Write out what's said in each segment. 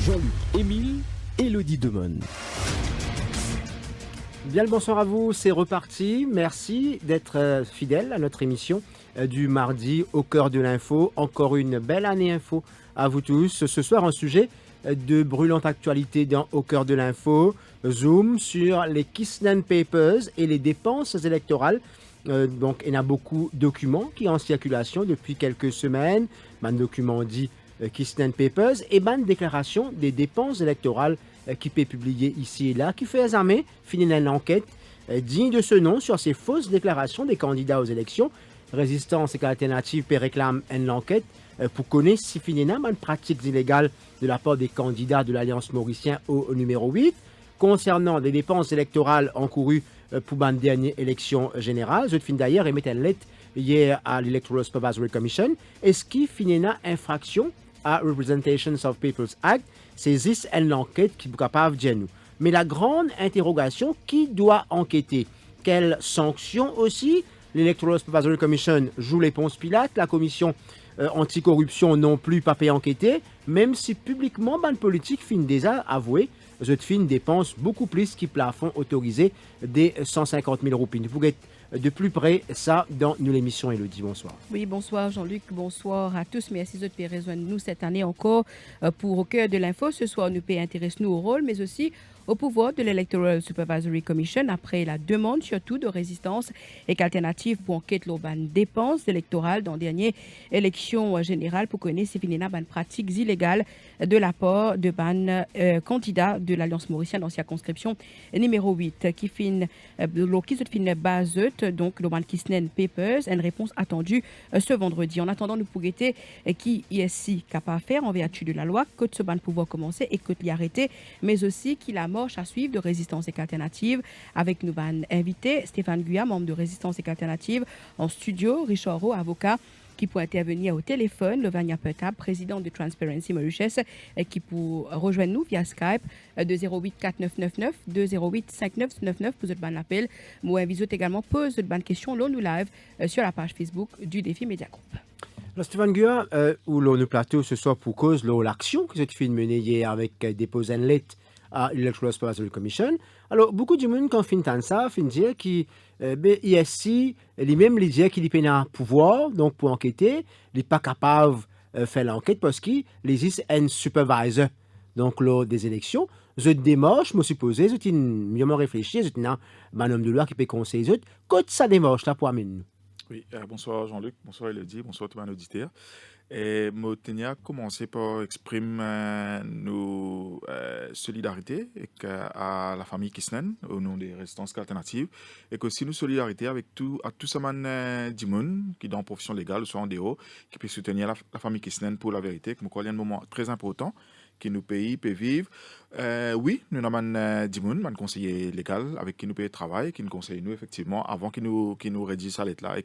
Jean-Luc, Émile, Élodie Demone. Bien le bonsoir à vous, c'est reparti. Merci d'être fidèle à notre émission du mardi au cœur de l'info. Encore une belle année info à vous tous. Ce soir, un sujet de brûlante actualité dans Au cœur de l'info. Zoom sur les Kissnen Papers et les dépenses électorales. Donc, il y a beaucoup de documents qui sont en circulation depuis quelques semaines. Un document dit Kissnen Papers et une déclaration des dépenses électorales qui peut publier ici et là, qui fait examiner, finir une enquête digne de ce nom sur ces fausses déclarations des candidats aux élections. Résistance et alternative peut réclame une enquête pour connaître si finina une pratique illégale de la part des candidats de l'Alliance mauricienne au numéro 8. Concernant les dépenses électorales encourues pour une dernière élection générale, je fin d'ailleurs émettre une lettre hier à l'Electoral Supervisory Commission. Est-ce qu'il finina infraction à Representations of People's Act, saisissent une enquête qui est capable de nous. Mais la grande interrogation, qui doit enquêter? Quelles sanctions aussi? L'Electoral Supervisory Commission joue les ponces pilates, la commission anticorruption non plus pas payé enquêter, même si publiquement, ban politique fin déjà avoué, je fin dépense beaucoup plus qui plafond autorisé des 150 000 roupies. Vous êtes de plus près ça dans nous l'émission Élodie. Bonsoir. Oui, bonsoir Jean-Luc, bonsoir à tous. Merci de rejoindre nous cette année encore pour Au cœur de l'info. Ce soir, nous intéressons nous au rôle, mais aussi au pouvoir de l'Electoral Supervisory Commission après la demande surtout de résistance et qu'alternative pour enquête l'urban dépenses électorales dans la dernière élection générale pour connaître si finina ban pratiques illégales de la part de ban candidats de l'Alliance mauricienne dans circonscription numéro 8 qui fin base donc l'urban Kissnen Papers, une réponse attendue ce vendredi. En attendant, nous pourrions qui ici capable faire en vertu de la loi que ce ban pouvoir commencer et que l'y arrêter, mais aussi qu'il a à suivre de Résistance et Alternative avec nous invité Stéphane Guyat, membre de Résistance et Alternative en studio, Richard Rowe, avocat qui pourrait intervenir au téléphone, Lovania Petab, président de Transparency Mauritius, qui pour rejoindre nous via Skype de 08 4999 208 5999 pour votre appel. Moi, invite également pose votre question là nous live sur la page Facebook du Défi Média Group. Alors, Stéphane Guyat, où l'on nous plateau ce soir pour cause de l'action que cette fille menée hier avec déposer une lettre à l'Electoral Supervisory Commission. Alors, beaucoup de monde, quand fin ça, fin dire qu'il ISC, lui-même, il dit qu'il n'a pas de pouvoir, donc pour enquêter, il n'est pas capable de faire l'enquête parce qu'il existe un supervisor, donc lors des élections. Je démarche, je suppose, je mieux réfléchi, je un homme de loi qui peut conseiller, quand ça démarche là pour amener. Oui, bonsoir Jean-Luc, bonsoir Élodie, bonsoir tout le monde auditeur. Et je tenais à commencer par exprimer nos solidarités à la famille Kissnen au nom des résistances alternatives et aussi nos solidarités avec tout ce man du monde qui est dans la profession légale, soit en déo, qui peut soutenir la famille Kissnen pour la vérité, que je crois un moment très important que nos pays peuvent vivre. Oui, nous avons un conseiller légal avec qui nous pouvons travailler, qui nous conseille nous effectivement avant qu'il nous rédige ça lettre là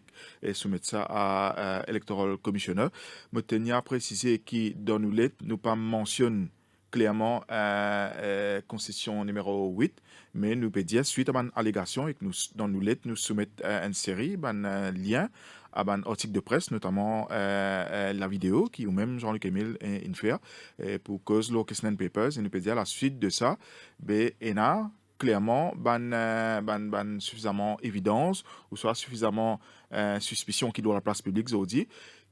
et soumettre ça à Electoral Commissioner. Je tenais à préciser que dans nos lettres, nous pas mentionne clairement constitution numéro 8, mais nous pouvons dire suite à une allégation et que nous dans nos lettres nous soumettons une série de liens à un article de presse, notamment la vidéo, qui ou même Jean-Luc Émile fait pour cause de Kissnen Papers. Et nous pouvons dire à la suite de ça, il y a clairement suffisamment évidence ou soit suffisamment suspicion qui doit la place publique,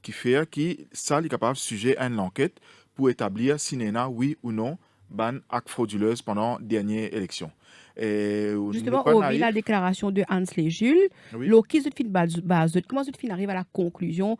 qui fait que ça est capable de sujet à une enquête pour établir si il y a oui ou non ban acte frauduleuse pendant la dernière élection. Et justement, au vu de la déclaration de Hansley Jules, oui. Comment vous arrive à la conclusion,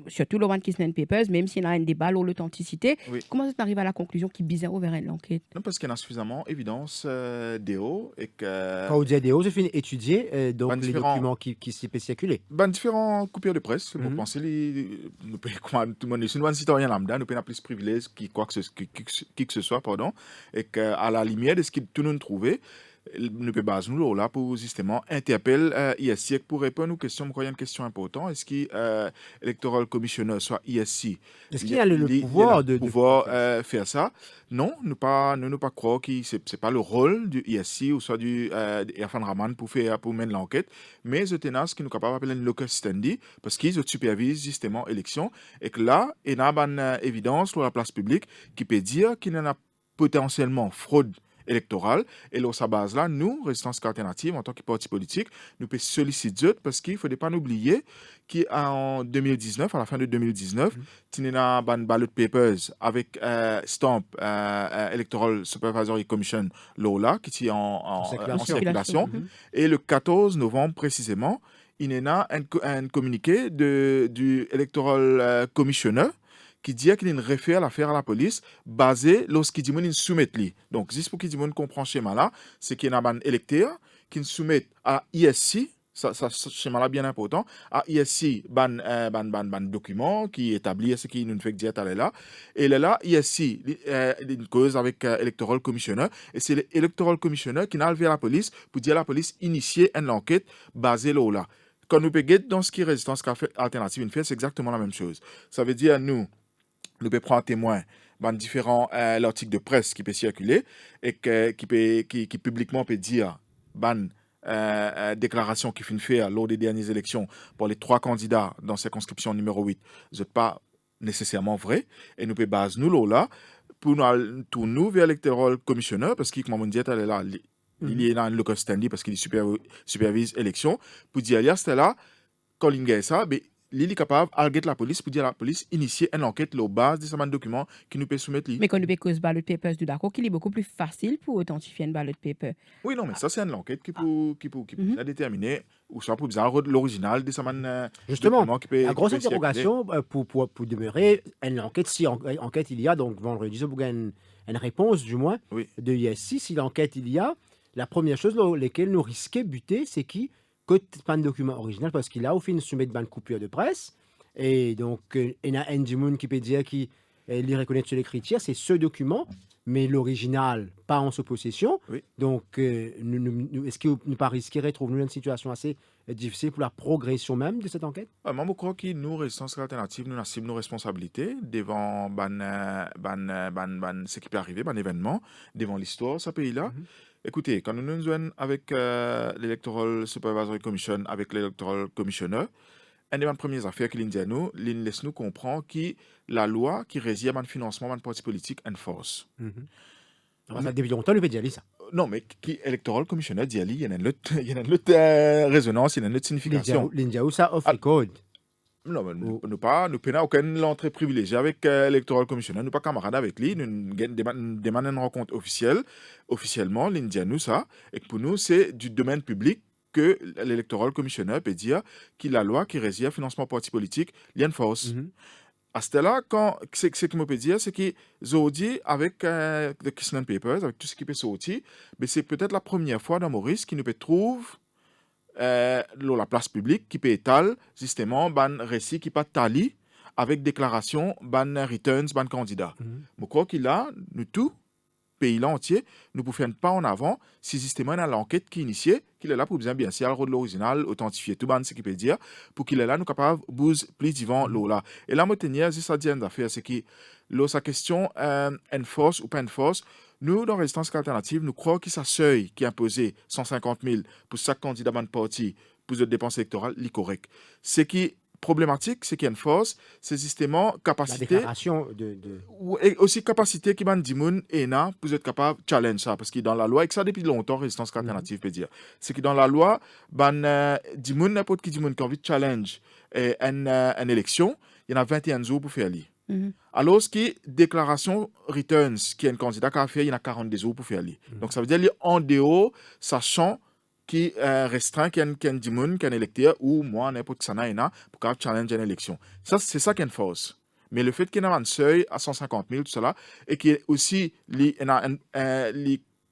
surtout le Kissnen Papers, même s'il y a un débat sur l'authenticité, oui. Comment vous arrive à la conclusion qui est bizarre vers l'enquête? Non, parce qu'il y a suffisamment d'évidence DO et que... Quand vous dites DO, je finis étudier donc les documents qui s'y peuvent circuler. Différents coupures de presse, vous pensez, nous pouvons, tout le monde, si nous sommes citoyens lambda, nous pouvons plus privilèges qui que ce soit, pardon, et qu'à la lumière de ce que tout le monde trouvait, nous pouvons baser nous là pour justement interpeller ISC pour répondre aux questions. Je crois qu'il y a une question importante. Est-ce que l'Electoral Commissioner, soit ISC, est-ce qu'il y a le pouvoir de faire ça? Non, nous ne pas croire que c'est pas le rôle du ISC ou soit du Irfan Rahman pour mener l'enquête, mais je tenace qui nous capable d'appeler une locus standi parce qu'ils supervisent justement l'élection et que là, il y a une évidence sur la place publique qui peut dire qu'il n'y en a potentiellement fraude électorale. Et là, sa base là, nous, Résistance alternative, en tant que parti politique, nous pouvons solliciter parce qu'il ne faut pas oublier qu'en 2019, à la fin de 2019, il y a un ballot papers avec stamp Electoral Supervisory Commission là, qui est en circulation. Et le 14 novembre précisément, il y a un communiqué du Electoral Commissioner qui dit qu'il y a une réfère l'affaire à la police basée lorsqu'il dit qu'il soumet li. Donc, juste pour qu'il dit qu'on comprend ce schéma-là, c'est qu'il y a un électeur qui soumet à ISC, ça schéma-là bien important, à ISC, ban document qui établit ce qui nous fait dire là. Et là, ISC, une cause avec Electoral Commissioner, et c'est l'Electoral Commissioner qui n'a levé à la police pour dire à la police initier une enquête basée là. Quand nous payons dans ce qui est résistance alternative, une fait, c'est exactement la même chose. Ça veut dire, nous pouvons prendre témoin dans différents articles de presse qui peut circuler et qui publiquement peut dire déclaration qui finit faire lors des dernières élections pour les 3 candidats dans circonscription numéro 8, ce n'est pas nécessairement vrai. Et nous pouvons baser nous là pour nous tourner vers l'électoral commissioner parce qu'il, comme on dit, elle est là. Il est dans le local standing parce qu'il supervise l'élection. Pour dire, c'était là, quand il gagne ça, il est capable d'alguer la police pour dire à la police initier une enquête sur base de ce document qui nous peut soumettre. Mais quand nous cause ballot papers, du d'accord qu'il est beaucoup plus facile pour authentifier une ballot paper. Oui, non, mais ça, c'est une enquête qui peut déterminer ou soit pour bizarre l'original de ce justement, document qui peut. La grosse interrogation pour demeurer une enquête, si enquête il y a, donc vendredi, vous avez une réponse du moins de ISC, si l'enquête il y a, la première chose dans laquelle nous risquons de buter, c'est qui pas de document original parce qu'il a au final soumis une coupure de presse et donc il y a un monde qui peut dire qu'il reconnaît sur l'écriture, c'est ce document mais l'original pas en sa possession. Donc est-ce que nous pas risquerait de trouver une situation assez difficile pour la progression même de cette enquête? Moi je crois que nous Résistance alternative nous assumons nos responsabilités devant ce qui peut arriver événement devant l'histoire ce pays là. Écoutez, quand nous nous joignons avec l'Electoral Supervisory Commission, avec l'Electoral Commissioner, une des premières affaires qu'il dit à nous, il laisse nous comprendre que la loi qui régit le financement d'un parti politique enforce. Ça depuis longtemps, le peut dire ça. Non, mais qui Electoral Commissioner dit il y a une autre résonance, il y a une autre signification. L'india ça off record. Non, mais nous n'avons aucune entrée privilégiée avec l'Electoral Commissioner. Nous ne sommes pas camarades avec lui. Nous demandons une rencontre officielle. Officiellement, l'India nous ça. Et pour nous, c'est du domaine public que l'Electoral Commissioner peut dire que la loi qui régit le financement parti politique, il y a une force. À ce là ce que je peux dire, c'est que Zodi, avec The Kissnan Papers, avec tout ce qui peut sortir, c'est peut-être la première fois dans Maurice qu'il nous peut trouver la place publique qui peut étaler justement ban récit qui pas tali avec déclaration ban returns ban candidat. Je crois qu'il a nous tout pays là entier nous pouvons faire un pas en avant si justement il a l'enquête qui est initiée qu'il est là pour bien sûr le rôle l'original authentifier tout ban ce qui peut dire pour qu'il est là nous capable bouge plus devant là et là moi tenir c'est ça dit une affaire c'est que sa question enforce ou pas enforce. Nous, dans Résistance alternative, nous croyons que ce seuil qui est imposé 150 000 pour chaque candidat de parti pour les dépenses électorales, est correct. Ce qui est problématique, c'est qu'il y a une force, c'est justement capacité. La déclaration Et aussi capacité qui m'a dit et pour être capable de challenge ça. Parce que dans la loi, et que ça depuis longtemps, Résistance alternative peut dire, c'est que dans la loi, n'importe qui qui a envie de challenge une élection, il y en a 21 jours pour faire lire. Alors, ce qui est déclaration returns, qui est un candidat qui a fait, il y en a 42 jours pour faire lire. Donc, ça veut dire en dehors, sachant qui restreint qu'il y a un électeur ou moi, n'importe qui s'en a pour challenge une élection. Ça, c'est ça qui est une force. Mais le fait qu'il y ait un seuil à 150 000, tout cela, et qu'il y ait aussi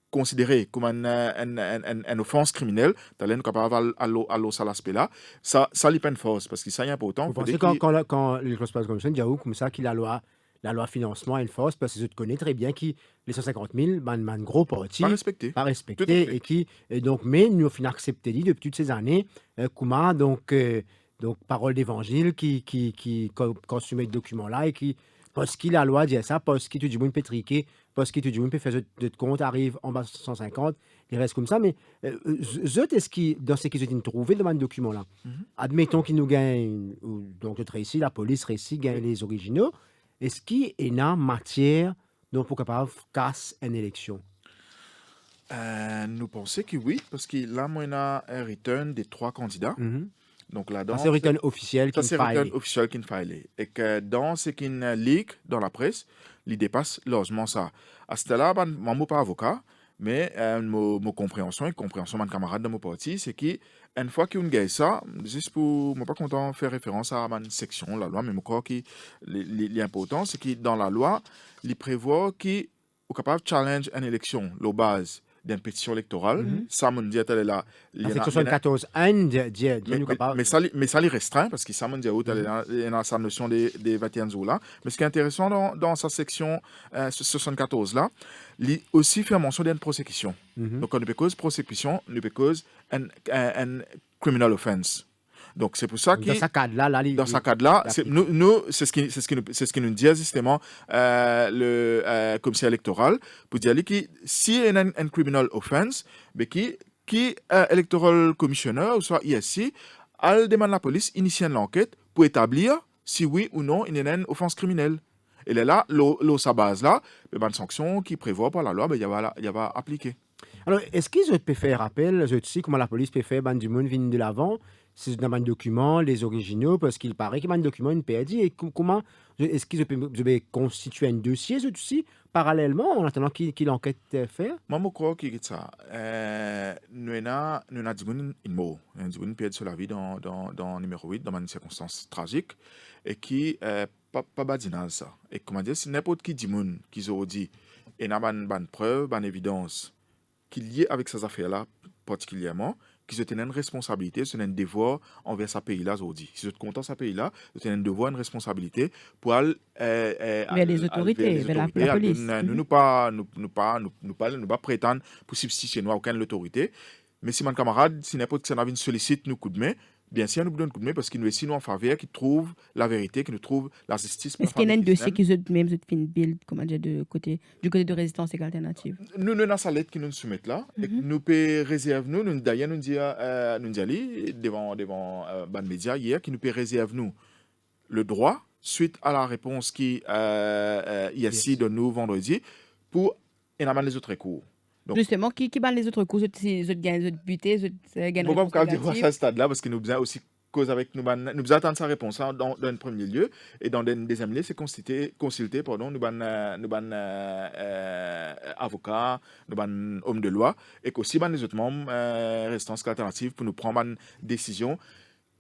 considéré comme une offense criminelle, tu es capable d'aller à l'aspect là, ça n'est pas une force, parce que ça est important. Vous pensez quand le Cross-Pass Commission dit comme ça qu'il a la loi financement une force, parce que je connais très bien que les 150 000, un gros parti, pas respecté, et donc, mais nous avons accepté depuis toutes ces années, comment donc parole d'évangile qui consomme ce document là et qui parce que la loi dit ça, parce que tout le monde peut triquer, parce que tout le monde peut faire de compte, arrive en bas de 150, il reste comme ça. Mais est-ce que dans ce qu'ils ont trouvé dans le document-là, admettons qu'ils nous gagnent, donc ici, la police ici gagne les originaux, est-ce qu'il y a une matière donc pour capable casse une élection. Nous pensons que oui, parce que là, moi, on a un return des 3 candidats. Mhm. Donc là-dedans, Ça, c'est return officiel qui ça, c'est ne return faille. officiel qui ne faille. Et que dans ce qui leak dans la presse, il dépasse largement ça. À ce là, je ne suis pas avocat, mais ma compréhension et compréhension de mes camarades de mon parti, c'est qu'une fois qu'on gagne ça, juste pour, je ne suis pas content de faire référence à une section de la loi, mais je crois que l'important, c'est que dans la loi, il prévoit qu'on est capable de challenge une élection, la base d'une pétition électorale. Ça, me dit, elle est là. La section 74 1 dit nous capable. Mais ça les restreint parce que ça me dit il y a sa notion des 21 jours là. Mais ce qui est intéressant dans sa section 74 là, il aussi fait mention d'une prosecution. Donc on ne peut cause prosecution, on ne peut cause un criminal offense. Donc c'est pour ça que Dans ce cadre-là, c'est ce qui nous dit justement le commissaire électoral pour dire que si il y a un criminal offense, mais qui electoral commissioner ou soit ISC, elle demande à la police initier l'enquête pour établir si oui ou non il y a une offense criminelle. Et là, sa base là, il y a une sanction qui prévoit par la loi, il y va appliquer. Alors, est-ce qu'ils peuvent faire appel, je sais comment la police peut faire, du monde vient de l'avant, c'est dans un document, les originaux, parce qu'il paraît qu'il y a un document, une perdu, et comment, est-ce qu'ils peuvent constituer un dossier, je sais, parallèlement, en attendant qu'il enquête faire? Moi, je crois que c'est ça. Nous avons dit une mot, une perdu sur la vie dans numéro 8, dans une circonstance tragique, et qui pas badinage ça. Et comment dire, si n'importe qui dit qu'ils ont dit, et n'a pas une preuve, une évidence, qui est lié avec ces affaires-là particulièrement, qu'ils ont une responsabilité, c'est un devoir envers ce pays-là aujourd'hui. Si vous êtes content de ce pays-là, vous avez un devoir, une responsabilité pour aller vers les autorités, vers la police. Nous pas prétendre pour substituer nous à aucune autorité. Mais si mon camarade, si n'importe qui nous sollicite nous coup de main, bien sûr, nous donne un coup de main parce qu'il nous est sinon en faveur, qui trouve la vérité, qui nous trouve la justice. Est-ce qu'il y a un dossier qui est même fin build, comment dire, du côté de résistance et alternative? Nous avons sa lettre qui nous soumet là, et nous peut réserver nous d'ailleurs nous dit devant ban média hier qui nous peut réserver nous le droit suite à la réponse qui ici de nous vendredi pour énormément les autres recours. Donc, justement, qui ban les autres coups, les autres gagnent, les autres butés, les autres gagnent. On ne peut pas dire à ce stade-là parce que nous avons aussi cause avec nous attendre sa réponse dans un premier lieu et dans un deuxième lieu c'est consulter nous avocats, nous hommes de loi et qu'aussi les autres membres restance alternative pour nous prendre une décision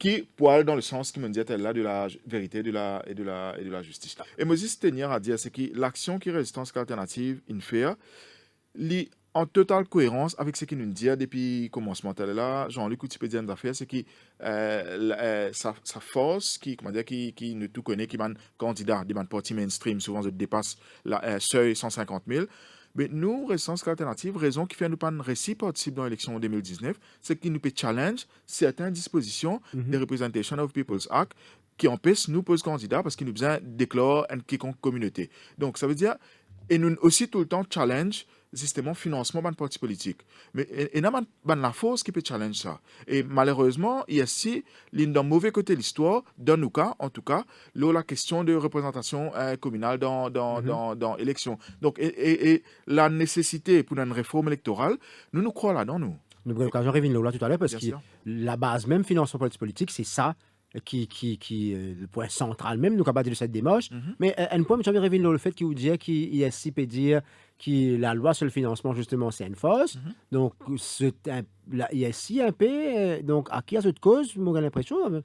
qui pour aller dans le sens qui me dit là de la vérité et de la justice. Et Moses tenir à dire c'est que l'action qui résistance alternative in fait en totale cohérence avec ce qu'il nous dit depuis le commencement. Là, Jean-Luc Outipédien d'affaires, c'est que sa force, qui nous tout connaît, qui est un candidat, des partis mainstream, souvent dépasse le seuil 150 000. Mais nous, Résistance alternative, raison qui fait nous pas un récit participe dans l'élection 2019, c'est qu'il nous peut challenge certaines dispositions des Representation of People's Act qui empêchent nous, pose candidats, parce qu'il nous besoin déclarer une quelconque communauté. Donc, ça veut dire, et nous aussi tout le temps challenge justement financement d'un parti politique. Mais il y a la force qui peut challenge ça. Et malheureusement, ici, d'un mauvais côté de l'histoire, dans nos cas, en tout cas, là, la question de représentation communale dans l'élection. Donc, et la nécessité pour une réforme électorale, nous croyons là-dedans, nous. Nous avons l'occasion de revenir là tout à l'heure parce que la base même financement politique, c'est ça qui le point central même, nous avons de cette démarche. Mais un point, je vais revenir sur le fait qu'il vous dit qu'il peut dire que la loi sur le financement, justement, c'est une fausse. Donc, il y a ici un peu, donc, à qui a cette cause, j'ai l'impression,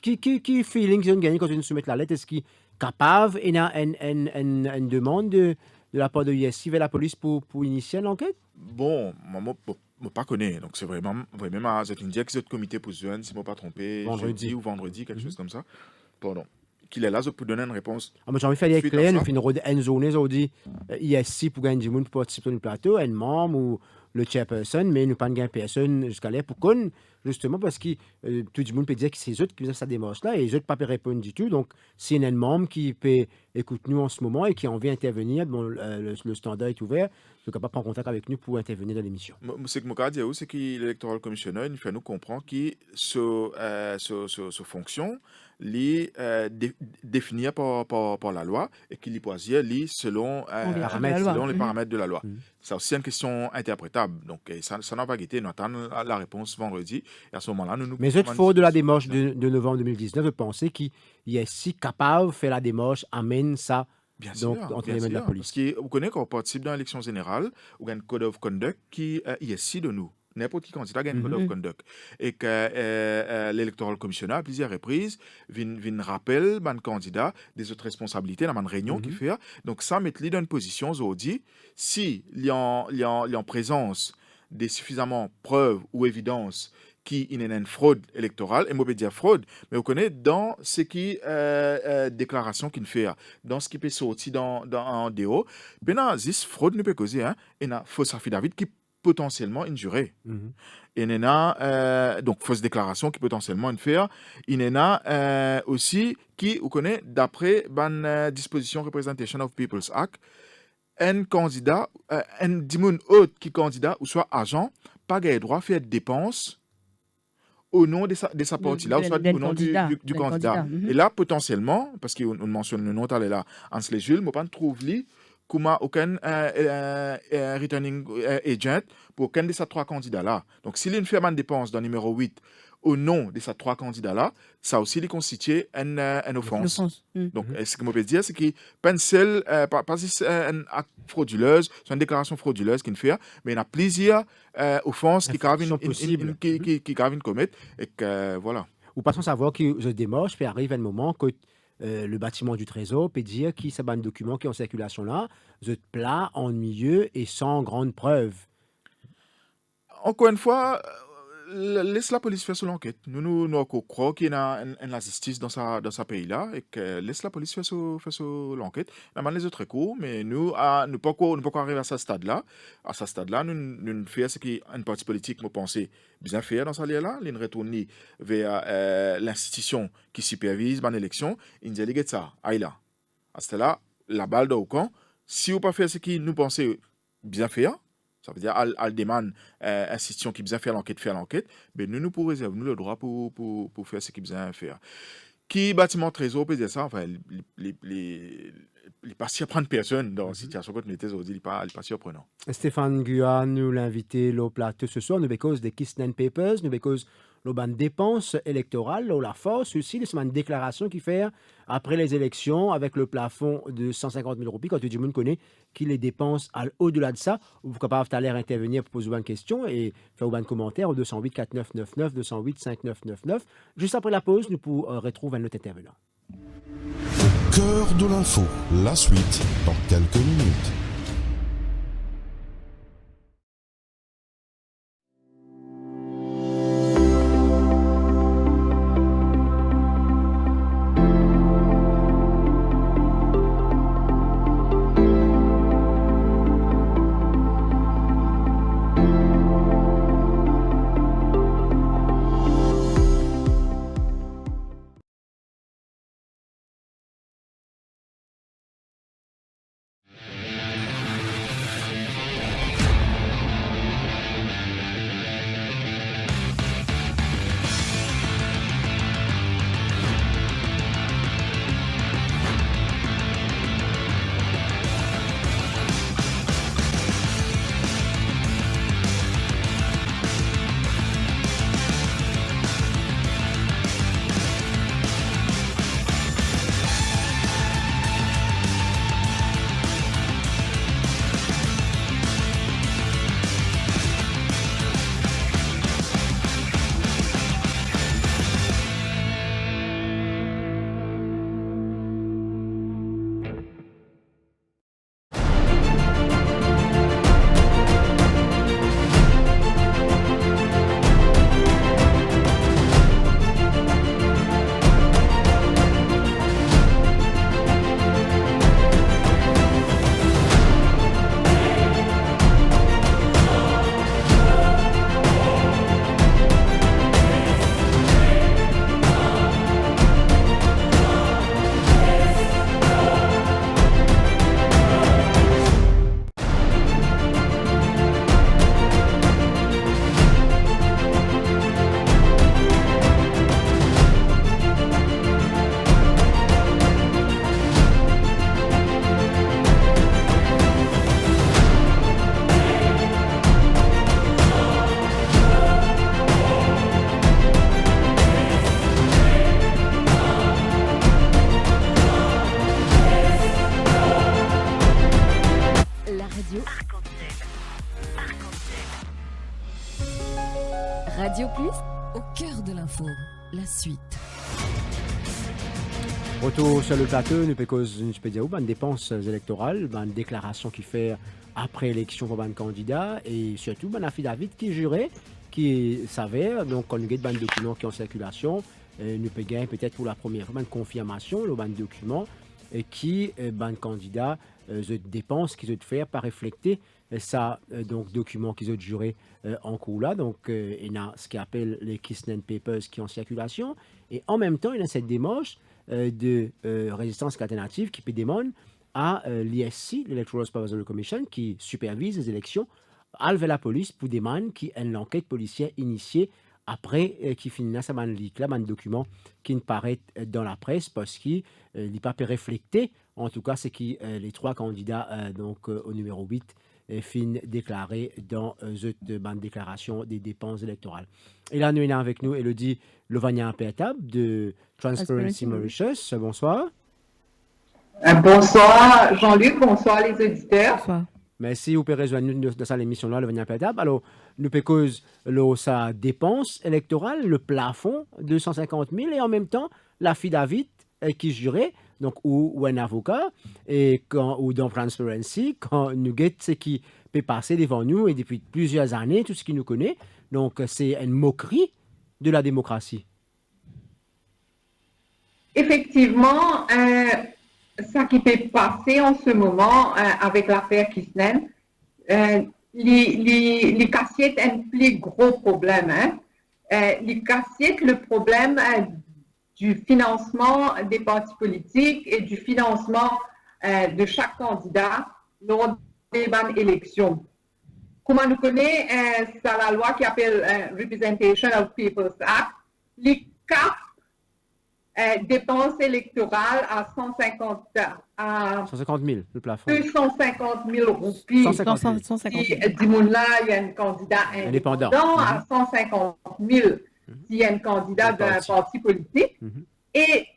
qui feeling qu'ils ont gagné quand ils nous soumettent la lettre, est-ce qu'ils sont capables et une demande de la part de l'ISI vers la police pour initier l'enquête? Bon, moi, je ne pas connais. Donc, c'est vraiment c'est une dire que c'est comité pour jeune, si je ne me pas trompé, jeudi ou vendredi, quelque chose comme ça. Pardon. Qu'il est là pour donner une réponse. J'ai envie de faire clair, nous finissons une journée, on dit ISI pour gagner du monde pour participer au plateau, un membre ou le chairperson, mais nous pas gagner personne jusqu'à là pour qu'on, justement, parce que tout le monde peut dire que c'est eux qui font cette démarche-là et les autres ne peuvent pas répondre du tout. Donc, si un membre qui peut écouter nous en ce moment et qui a envie d'intervenir, bon, le standard est ouvert, il est capable de prendre contact avec nous pour intervenir dans l'émission. Ce que je veux dire, c'est que l'électoral commissioner il fait nous comprendre que ce fonction, définir par la loi et qui les choisir selon, En vertu de la loi. selon les Mhm. paramètres de la loi. Mhm. C'est aussi une question interprétable. Donc, ça n'a pas été. Nous attendons la réponse vendredi. Et à ce moment-là, nous Mais cette fois de la démarche de... de novembre 2019, vous pensez qu'il est si capable de faire la démarche, amène ça Bien donc, sûr, entre bien les mains de la sûr. police. Parce que vous connaissez qu'on participe dans l'élection générale, ou un code of conduct qui est ici de nous. N'importe qui candidat a un code of Mhm. conduct. Et que l'électoral commissionnaire, à plusieurs reprises, vient rappeler le candidat des autres responsabilités dans une réunion qu'il fait. Donc, ça met lui dans une position aujourd'hui, si il y a en présence des suffisamment preuves ou évidences qui y a une fraude électorale, et moi, je peux dire fraude, mais vous connaissez dans ce qui déclaration qu'il fait, dans ce qui peut sortir en déo, maintenant, cette fraude ne peut causer, et une fausse affidavit qui potentiellement injurée. Mhm. Et il y a donc fausse déclaration qui potentiellement une faire. Il y en a aussi qui, vous connaissez, d'après la disposition Representation of People's Act, un candidat, un dimoun autre qui candidat ou soit agent, pas le droit de faire dépenses au nom de sa partie-là, ou soit au nom du candidat. Mhm. Et là, potentiellement, parce qu'on mentionne le nom, tu là, Hans Les Jules, je ne trouve pas aucun returning agent pour aucun de ces trois candidats-là. Donc, s'il y a une firme de dépense dans le numéro 8 au nom de ces trois candidats-là, ça aussi les constitue une offense. L'offense. Mhm. Donc, ce que je peux dire, c'est qu'il pas une seule, pas un acte frauduleuse, c'est une déclaration frauduleuse qu'il fait, mais il y a plusieurs offenses qui Infractions possibles. qui commettent, et que voilà. Ou passons savoir que ce démarche puis arrive un moment que le bâtiment du Trésor peut dire qu'il y a un document qui est en circulation là, plat, ennuyeux et sans grande preuve. Encore une fois, laisse la police faire son enquête. Nous croyons qu'il y a une justice dans ce pays-là et que laisse la police faire son enquête. Nous les autres cours, mais nous ne pouvons pas arriver à ce stade-là. À ce stade-là, nous faisons ce qu'une partie politique me pensait bien faire dans ce lieu-là. Nous retournons vers l'institution qui supervise l'élection. Ils nous disent ça, aïe là. À ce stade-là, la balle dans le camp. Si vous ne pas faire ce que nous pensons bien faire, ça veut dire al demande institution qui besoin faire l'enquête, mais nous pourrons réserver le droit pour faire ce qui besoin faire. Qui bâtiment trésor peut dire ça, enfin il pas surprendre personne dans la situation que nous étions aujourd'hui, il pas surprenant. Stéphane Guan nous l'a invité au plateau ce soir, nous cause des Kissnen Papers, nous cause les dépenses électorales, la force aussi, c'est une déclaration qui fait après les élections avec le plafond de 150 000 roupies, quand tout le monde connaît qui les dépenses au-delà de ça, vous êtes capable d'intervenir pour poser une question et faire un commentaire au 208 4999, 208 5999. Juste après la pause, nous pourrons retrouver un autre intervenant. Cœur de l'info, la suite dans quelques minutes. Retour sur le plateau, nous peut dire où dépenses électorales, déclaration qui fait après élection pour un candidat et surtout affidavit qui jurait, qui s'avère, donc quand nous avons des documents qui sont en circulation, nous pouvons gagner peut-être pour la première fois une confirmation, le document qui, candidat, dépenses qu'ils ont faire par refléter ça, donc document qu'ils ont juré en cours là, donc il y a ce qu'on appelle les Kisnen Papers qui sont en circulation et en même temps il y a cette démarche de résistance alternative qui peut demander à l'ISC, l'Electoral Supervisory Commission, qui supervise les élections, à lever la police pour demander qu'il y ait une enquête policière initiée après qui finit ça leak là, un document qui ne paraît dans la presse parce qu'il n'est pas refléter, en tout cas c'est que les trois candidats donc au numéro 8 fin déclaré dans cette déclaration des dépenses électorales. Et là, nous sommes avec nous Elodie Lovagnan-Pertab de Transparency Mauritius. Bonsoir. Bonsoir Jean-Luc, bonsoir les auditeurs. Bonsoir. Merci, vous pouvez rejoindre nous dans cette émission-là, Lovagnan-Pertab. Alors, nous cause sa dépense électorale, le plafond, 250 000, et en même temps, l'affidavit qui jurait, donc ou un avocat, ou dans Transparency, quand nous guette ce qui peut passer devant nous, et depuis plusieurs années, tout ce qui nous connaît. Donc, c'est une moquerie de la démocratie. Effectivement, ça qui peut passer en ce moment avec l'affaire Kisnen, les cassiettes ont un plus gros problème. Les cassiettes, le problème du financement des partis politiques et du financement de chaque candidat lors des élections. Comme on nous connaît, c'est la loi qui s'appelle Representation of People's Act. Les cap dépenses électorales à 150 000, le plafond. 250 000 roupies. 150 000. Si là, il y a un candidat indépendant à 150 000 s'il y a un candidat d'un parti politique. Et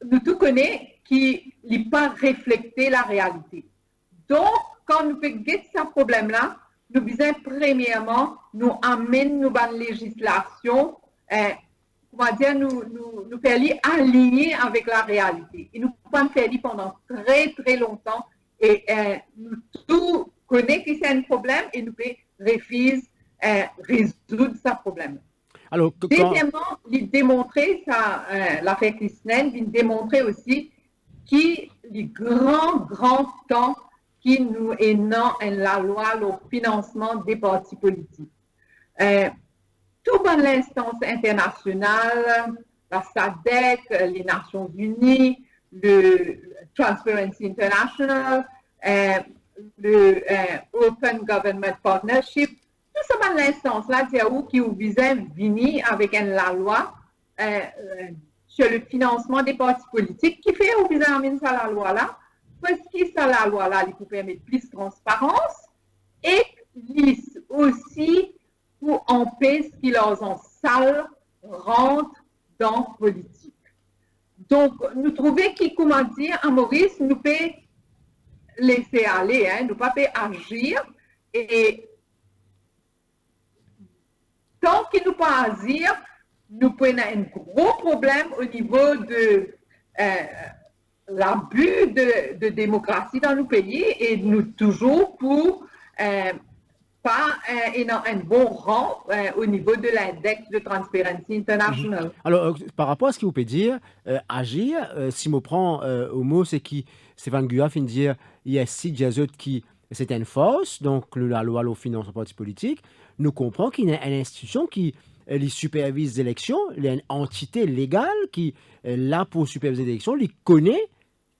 nous tous connaissons qui n'est pas reflété la réalité. Donc, quand nous faisons ce problème-là, nous disons premièrement, nous amenons nos législations, comment dire, nous faisons aligner avec la réalité. Et nous pouvons faire pendant très très longtemps. Et nous tous connaissons que c'est un problème et nous pouvons refuser résoudre ce problème. Alors, deuxièmement, il démontrer l'affaire Kisnen, il démontrer aussi que les grands temps qui nous est dans la loi, le financement des partis politiques. Tout dans l'instance internationale, la SADC, les Nations Unies, le Transparency International, le Open Government Partnership, tout ça dans l'instance là, qui visait venir avec la loi sur le financement des partis politiques, qui fait visait amener ça la loi là, parce que ça la loi là, il peut permettre plus de transparence et aussi pour empêcher qu'ils en salle rentrent dans la politique. Donc, nous trouvons que, comment dire, à Maurice, nous pouvons laisser aller, nous ne pouvons pas agir et tant qu'il nous pas agir, nous pouvons avoir un gros problème au niveau de l'abus de démocratie dans nos pays et nous toujours pour pas un bon rang au niveau de l'index de Transparency International. Alors, par rapport à ce que vous pouvez dire, agir, si je prends au mot, c'est qui Stéphane Guyaf vient de dire il y a 6 autres qui c'est une force, donc la loi le finance en parti politique. Nous comprenons qu'il y a une institution qui supervise les élections, il y a une entité légale qui est là pour superviser les élections, il connaît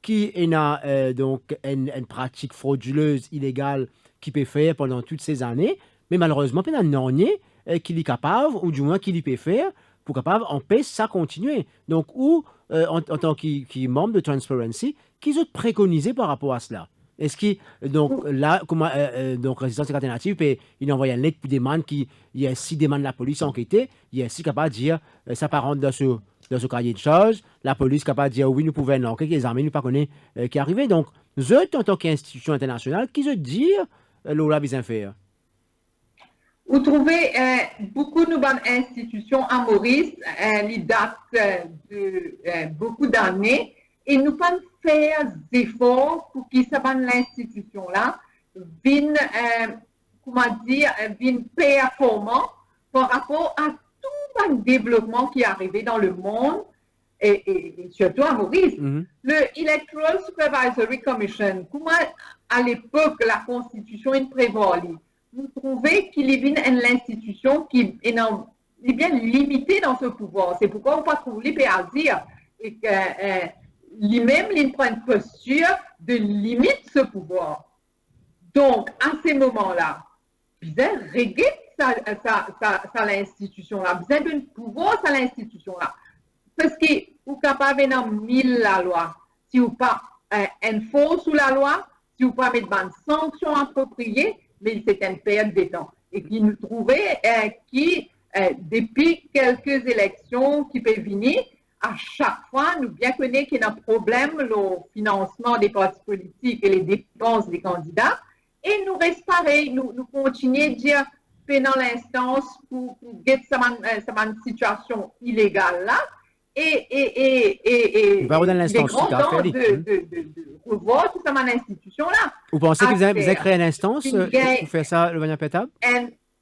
qui a donc une pratique frauduleuse, illégale, qui peut faire pendant toutes ces années, mais malheureusement, il y a un ornier qui est capable, ou du moins qui peut faire, pour capable empêcher ça continuer. Donc, en tant que membre de Transparency, qu'ils ont préconisé par rapport à cela? Est-ce que, donc, là, comment, donc, Résistance alternative, il envoie un lettre pour demander qu'il y a 6 demandes de la police à enquêter, il y a 6 capables de dire, ça part rentre dans ce cahier de charges, la police capable de dire, oui, nous pouvons enquêter, les armées, nous ne connaissons pas qui est arrivé. Donc, eux, en tant qu'institution internationale, qui se dire, l'OLA bien faire? Vous trouvez beaucoup de bonnes institutions à Maurice, les datent de beaucoup d'années, et nous pas faire des efforts pour que ça l'institution-là vienne, comment dire, vienne performant par rapport à tout le développement qui est arrivé dans le monde et surtout à Maurice. Le Electoral Supervisory Commission, comment à l'époque la Constitution est prévalue, vous trouvez qu'il y a l'institution qui est bien limitée dans ce pouvoir. C'est pourquoi on ne peut pas trouver à dire et que lui-même, il prend une posture de limite ce pouvoir. Donc, à ces moments-là, vous avez régler ça l'institution-là, vous avez un pouvoir à l'institution-là. Parce que vous êtes capable de mettre la loi. Si vous pas enforcer sous la loi, si vous pas mettre une sanction appropriée, mais c'est une perte de temps. Et qui nous trouvait depuis quelques élections qui peuvent venir, à chaque fois, nous bien connaissons qu'il y a un problème le financement des partis politiques et les dépenses des candidats. Et nous restons pareil, nous continuons à dire pendant l'instance pour get cette situation illégale là. Et va dans l'instance tout à fait de revoir toute cette institution là. Vous pensez que vous avez créé une instance pour faire ça, le Vania Pétab?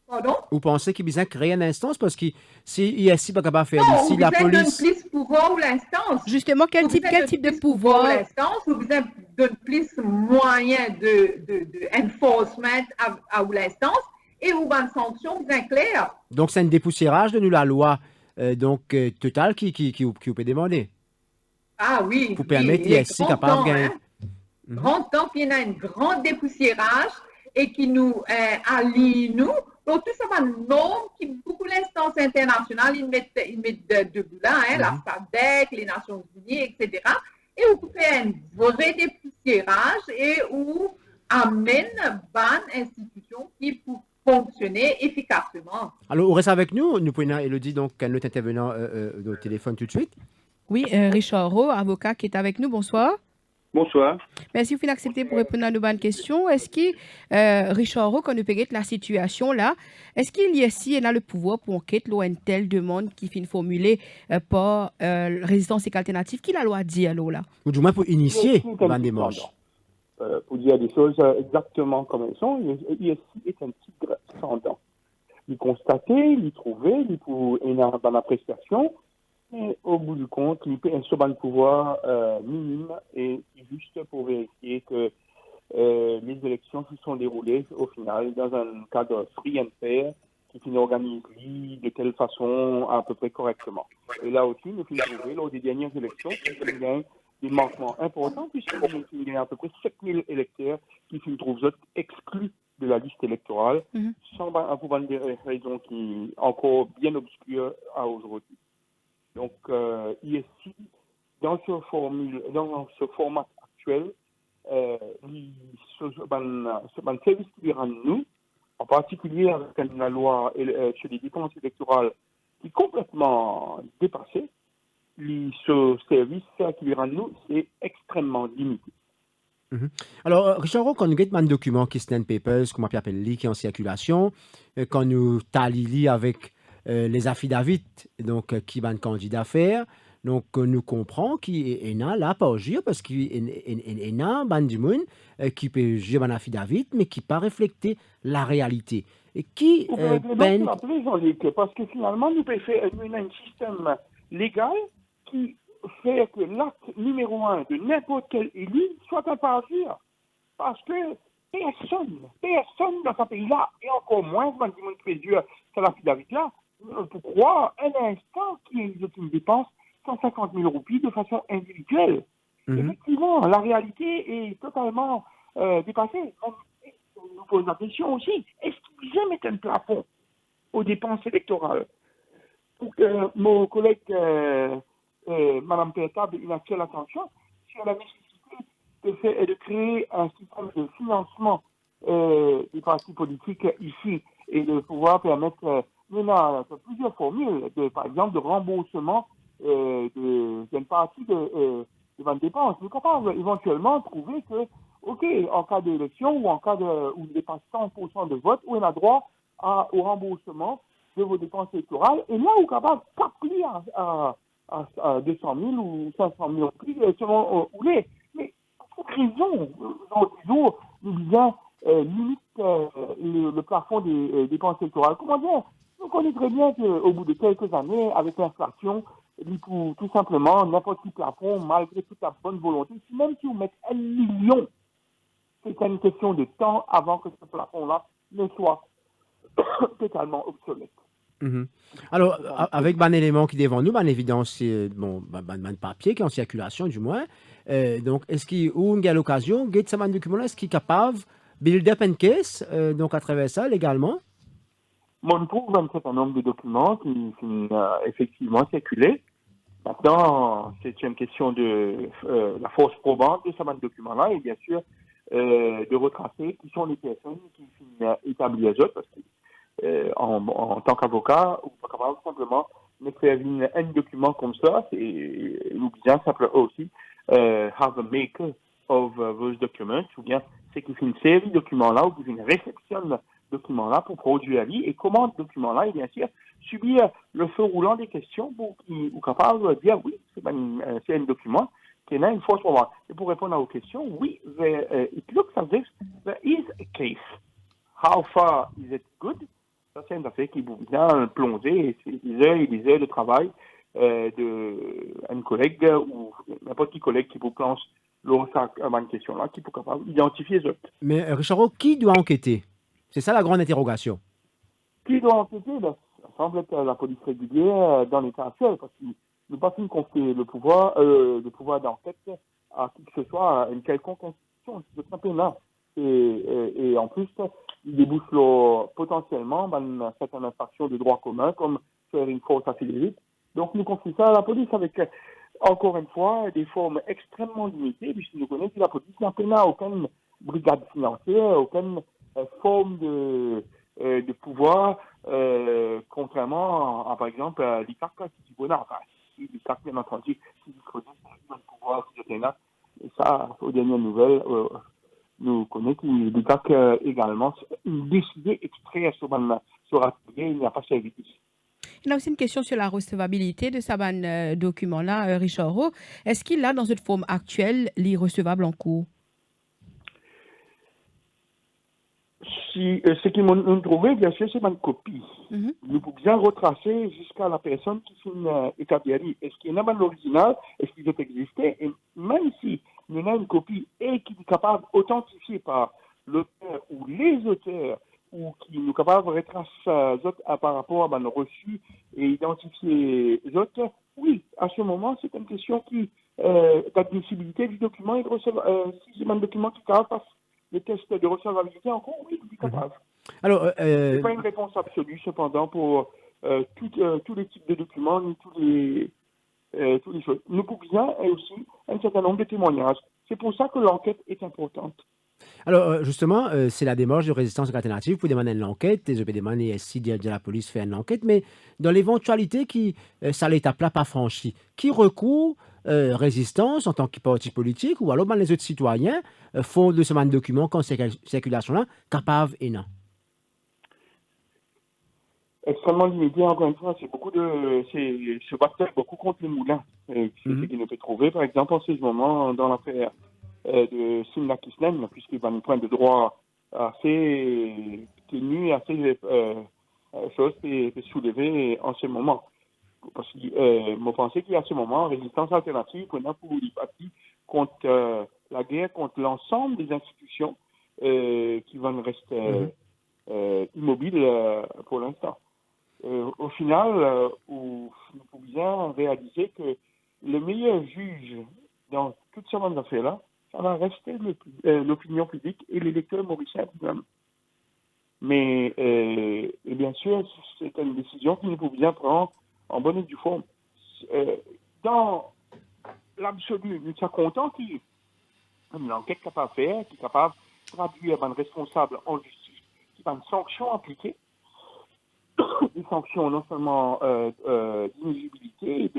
Pardon? Vous pensez qu'il a créé une instance parce que si ISI pas capable de faire non, si la police plus pouvoir ou l'instance. Justement, quel type de pouvoir l'instance ou vous avez plus moyens de enforcement à l'instance et ou une sanction bien claire. Donc c'est un dépoussiérage de nous la loi totale qui vous peut demander. Ah oui. Pour permettre ISI capable de gagner. Grand temps qu'il y a un grand dépoussiérage et qui nous allie nous. Donc, tout ça, va norme qui beaucoup l'instance internationale, ils mettent debout là, la SADC, les Nations Unies, etc. Et vous pouvez un vrai dépoussiérage et où amène une institution qui peut fonctionner efficacement. Alors, on reste avec nous. Nous pouvons, Elodie, donc, notre intervenant au téléphone tout de suite. Oui, Richard Rowe, avocat qui est avec nous. Bonsoir. Bonsoir. Merci vous accepter pour répondre à nos bonnes questions. Est-ce que, Richard Rowe, quand nous payons la situation là, est-ce qu'il y a ici le pouvoir pour enquêter une telle demande qui finit formulée par Résistance et Alternative? Qui la loi dit alors là? Ou du moins pour initier la démarche. Pour dire des choses exactement comme elles sont, l'ISI est un tigre sans dents. Il constatait, il trouvait, il pouvait dans la prestation. Et au bout du compte, il peut un pouvoir minime et juste pour vérifier que les élections se sont déroulées au final dans un cadre free and fair qui organise de telle façon à peu près correctement. Et là aussi, nous avons trouvé lors des dernières élections qu'il y a des manquements importants puisqu'il y a à peu près 7000 électeurs qui se trouvent exclus de la liste électorale pour des raisons qui sont encore bien obscures à aujourd'hui. Donc, ici, dans ce format actuel, ce service qui rend nous, en particulier avec la loi sur les dépenses électorales qui est complètement dépassée, ce service qui rend nous, c'est extrêmement limité. Alors, Richard Rowe, quand nous avons un document qui est papers, comme on appelle, qui est en circulation, quand nous talili avec les affidavits donc qui van candidat faire donc nous comprend qui est là pas agir parce qu'il est un ban du monde qui peut agir un affidavit mais qui pas refléter la réalité et qui parce que finalement nous pouvons faire un système légal qui fait que l'acte numéro 1 de n'importe quel élu soit un parjure parce que personne dans ce pays-là et encore moins ban du monde qui fait dur sur l'affidavit là pourquoi un instant qui dépense 150 000 roupies de façon individuelle. Effectivement, la réalité est totalement dépassée. On nous pose la question aussi, est-ce qu'ils aiment mettre un plafond aux dépenses électorales? Pour que mon collègue, Mme Pétab, ait une actuelle attention sur la nécessité de créer un système de financement des partis politiques ici et de pouvoir permettre il y a plusieurs formules, par exemple, de remboursement d'une partie de dépenses. Nous sommes capables éventuellement de trouver que, OK, en cas d'élection ou en cas où il dépasse 100% de vote, on a droit au remboursement de vos dépenses électorales. Et là, on est capable d'appeler à à 200 000 ou 500 000 prix, selon où les. Mais pour quelle raison, toujours, nous disons, limite le plafond des dépenses électorales. Comment dire? On connaît très bien qu'au bout de quelques années, avec l'inflation, tout simplement, n'importe quel plafond, malgré toute la bonne volonté, même si vous mettez 1 million, c'est une question de temps avant que ce plafond-là ne soit totalement obsolète. Alors, avec un élément qui est devant nous, une évidence, c'est un papier qui est en circulation, du moins. Donc, est-ce qu'il y a l'occasion, un document, est-ce qu'il est capable de build up and case, donc à travers ça, légalement? On trouve un certain nombre de documents qui sont effectivement circulés. Maintenant, c'est une question de la force probante de ce document-là et bien sûr de retracer qui sont les personnes qui sont établies à eux, parce que en tant qu'avocat, ou pas capable simplement d'écrire un document comme ça, ou bien simplement aussi have a maker of those documents, ou bien c'est qu'il fait une série de documents-là, ou qu'il fait une réception de documents-là pour produire à lui, et comment ce document-là, et bien sûr, subir le feu roulant des questions pour qu'il soit capable de dire oui, c'est un document qui a une force pour moi. Et pour répondre à vos questions, oui, it looks as if there is a case. How far is it good? Ça, c'est une affaire qui vous vient plonger, et des heures de travail d'un collègue ou n'importe quel collègue qui vous plonge dans cette question-là, qui peut capable d'identifier les autres. Mais Richard, qui doit enquêter? C'est ça la grande interrogation. Qui doit enquêter? Ça semble être la police régulière dans l'état actuel, parce qu'ils n'ont pas pu confier le pouvoir d'enquête à qui que ce soit, à une quelconque institution. C'est tout simplement là. Et en plus, il débouche potentiellement une certaine infraction de droit commun, comme faire une faute affiliée. Donc, nous confions ça à la police avec, encore une fois, des formes extrêmement limitées, puisque nous connaissons que la police n'a aucune brigade financière, aucune forme de pouvoir, contrairement à, par exemple, l'ICAC, qui dit, bon, enfin, l'ICAC, bien entendu, qui dispose d'un pouvoir, et ça, aux dernières nouvelles, nous connaissons que l'ICAC également décidé d'extraire sur il n'y a pas servi. Il y a aussi une question sur la recevabilité de ce document-là, Richard Rowe. Est-ce qu'il a, dans cette forme actuelle, l'irrecevable en cours? Ce qu'ils m'ont trouvé, bien sûr, c'est une copie. Nous pouvons bien retracer jusqu'à la personne qui s'est établie. Est-ce qu'il y en a l'original? Est-ce qu'il doit exister? Et même si nous avons une copie et qui est capable d'authentifier par l'auteur ou les auteurs, ou qui nous capable de retracer par rapport à nos reçus et identifier les autres, oui, à ce moment, c'est une question d'admissibilité du document et de recevoir. Si c'est un document qui est capable de les tests de recevabilité en cours, oui, il est capable. Alors, c'est pas une réponse absolue, cependant, pour tous les types de documents, ni toutes les choses. Nous pouvons aussi un certain nombre de témoignages. C'est pour ça que l'enquête est importante. Alors, justement, c'est la démarche de résistance alternative pour demander une enquête. Les OP demander si de la police fait une enquête, mais dans l'éventualité qui, ça l'étape-là pas franchie, qui recourt résistance en tant que parti politique ou alors les autres citoyens font de ce document quand circulation-là capable et non? Extrêmement limité, encore une fois, c'est se battre beaucoup contre les moulins. C'est ce qu'il nous peut trouver, par exemple, en ce moment, dans l'affaire de Simla Kisnen, puisqu'il va nous prendre de droit assez tenu, assez choses soulevées en ce moment. Parce que je pensais qu'il y a ce moment résistance alternative qu'on a pour les partis contre la guerre, contre l'ensemble des institutions qui vont rester immobiles pour l'instant. Au final, nous pouvons réaliser que le meilleur juge dans toutes ces affaires-là, ça va rester l'opinion publique et l'électeur mauricien lui-même. Mais, et bien sûr, c'est une décision que nous pouvons prendre en bonne et due forme. Dans l'absolu, nous sommes contents qu'il y ait une enquête capable de faire, qui est capable de traduire un responsable en justice, qui a une sanction appliquée, des sanctions non seulement d'inéligibilité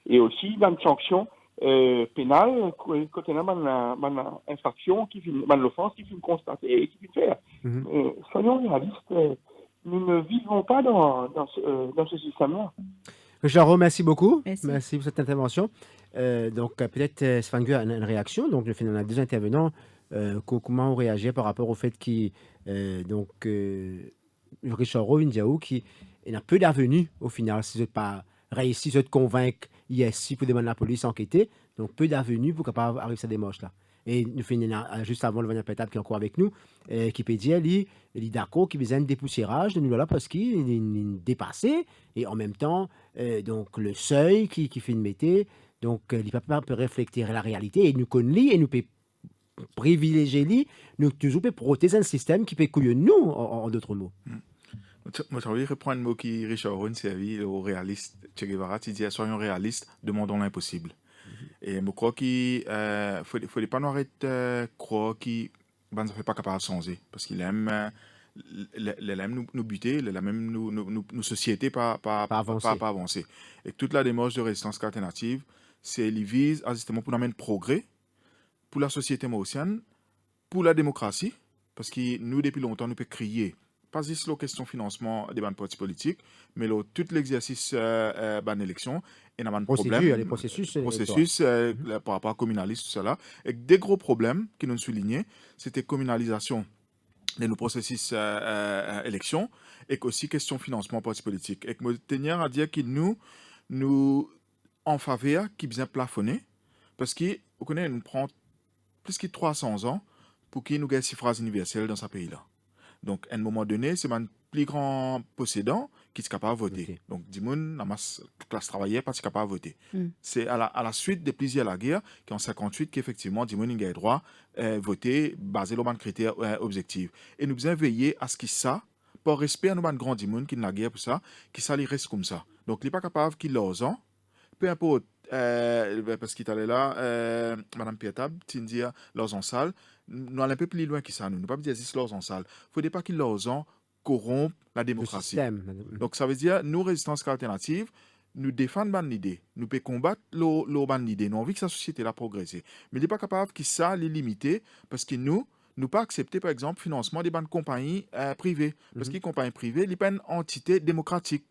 et aussi une sanction pénale quand on a une infraction, une offense qui finit constatée et qui finit faire. Soyons réalistes, nous ne vivons pas dans ce système-là. Richard, merci beaucoup. Merci. Pour cette intervention. Peut-être, Svangue a une réaction. Donc, on a deux intervenants. Comment on réagit par rapport au fait Richard Ndiaou qui a peu d'avenue au final, si vous n'êtes pas réussi de convaincre ici pour demander à la police d'enquêter. Donc, peu d'avenue pour capable arriver à cette démarche-là. Et nous finissons juste avant le Vania Pétable qui est encore avec nous, qui peut dire, il est d'accord qu'il besoin de dépoussiérage de nous là parce qu'il est dépassé et en même temps, donc le seuil qui fait une métier, donc il peut refléter la réalité et nous connaît et nous peut privilégier lui, nous toujours peut protéger un système qui peut couiller nous en d'autres mots. Moi, j'ai envie de reprendre un mot qui Richard Rohn servi au réaliste Che Guevara, il dit soyons réalistes, demandons l'impossible. Et je crois qu'il ne faut pas nous arrêter de croire qu'il ne fait pas capable de changer. Parce qu'il aime nous buter, il aime même nos sociétés pas avancer. Et toute la démarche de résistance alternative, c'est qu'il vise justement pour amener progrès pour la société mauricienne, pour la démocratie, parce que nous, depuis longtemps, nous pouvons crier. Pas juste la question financement des partis politiques, mais tout l'exercice de l'élection et dans les processus par rapport à communalisme, tout cela. Et des gros problèmes qui nous soulignaient, c'était communalisation de nos processus élection et aussi question financement partis politiques. Et que me tenir à dire que nous en faveur qui bien plafonné, parce que vous connaissez, nous prend plus de 300 ans pour qu'il nous ait un suffrage universel dans ce pays-là. Donc, à un moment donné, c'est un plus grand possédant qui est capable de voter. Okay. Donc, Dimoun, la classe travaillère, pas capable de voter. C'est à la suite de plusieurs la guerre, qui en 58, qu'effectivement, Dimoun a le droit de voter basé sur les critères objectifs. Et nous devons veiller à ce que ça, par respect à nos grands Dimoun qui n'a la guerre pour ça, que ça reste comme ça. Donc, il n'est pas capable qu'il l'ose, peu importe, parce qu'il est là, Madame Pietab, tu dis leurs en salle, nous allons un peu plus loin que ça, nous ne pouvons pas dire juste leurs en salle. Il ne faut pas qu'ils leurs en corrompent la démocratie. Donc ça veut dire, nous, résistance alternative, nous défendons l'idée, nous pouvons combattre l'idée, nous avons envie que sa société la progresser. Mais il n'est pas capable que ça les limiter, parce que nous pas accepter, par exemple, le financement des banques compagnies privées. Parce que les compagnies privées, ils sont pas une entité démocratique.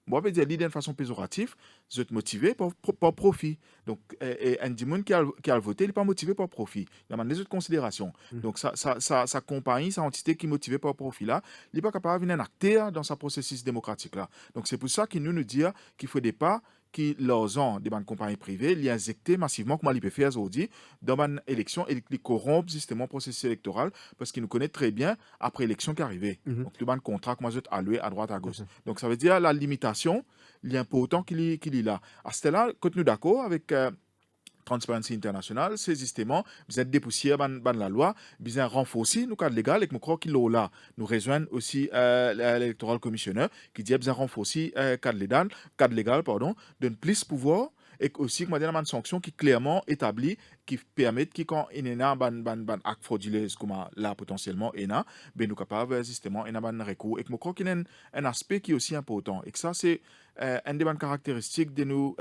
Moi, je veux dire, l'idée de façon péjorative, je suis motivé pour profit. Donc, un monde qui a voté, il n'est pas motivé pour profit. Il y a des autres considérations. Donc, sa compagnie, sa entité qui est motivée par profit-là, il n'est pas capable de venir un acteur dans ce processus démocratique-là. Donc, c'est pour ça qu'il nous dit qu'il ne faudrait pas qui leurs ont des compagnies privées, les injecter massivement, comme il peut faire aujourd'hui, dans une élection et qui corrompent justement le processus électoral, parce qu'ils nous connaissent très bien après l'élection qui est arrivée. Donc, le ban contrat, comment je vais allouer à droite, à gauche. Donc, ça veut dire la limitation, il y a important qu'il est là. À ce là quand nous d'accord avec Transparency International, c'est justement, vous êtes dépoussière dans la loi, vous êtes renforcé nos cadres légaux, et que nous croyons qu'il est là. Nous rejoignons aussi l'électoral commissionnaire qui dit vous êtes renforcé cadre légal, donne plus pouvoir et aussi comment dire une sanction qui clairement établie qui permet que quand il y a un acte frauduleux comme là potentiellement ben nous capable justement un recours et que je crois qu'il y a un aspect qui est aussi important et que ça c'est une des caractéristiques de nos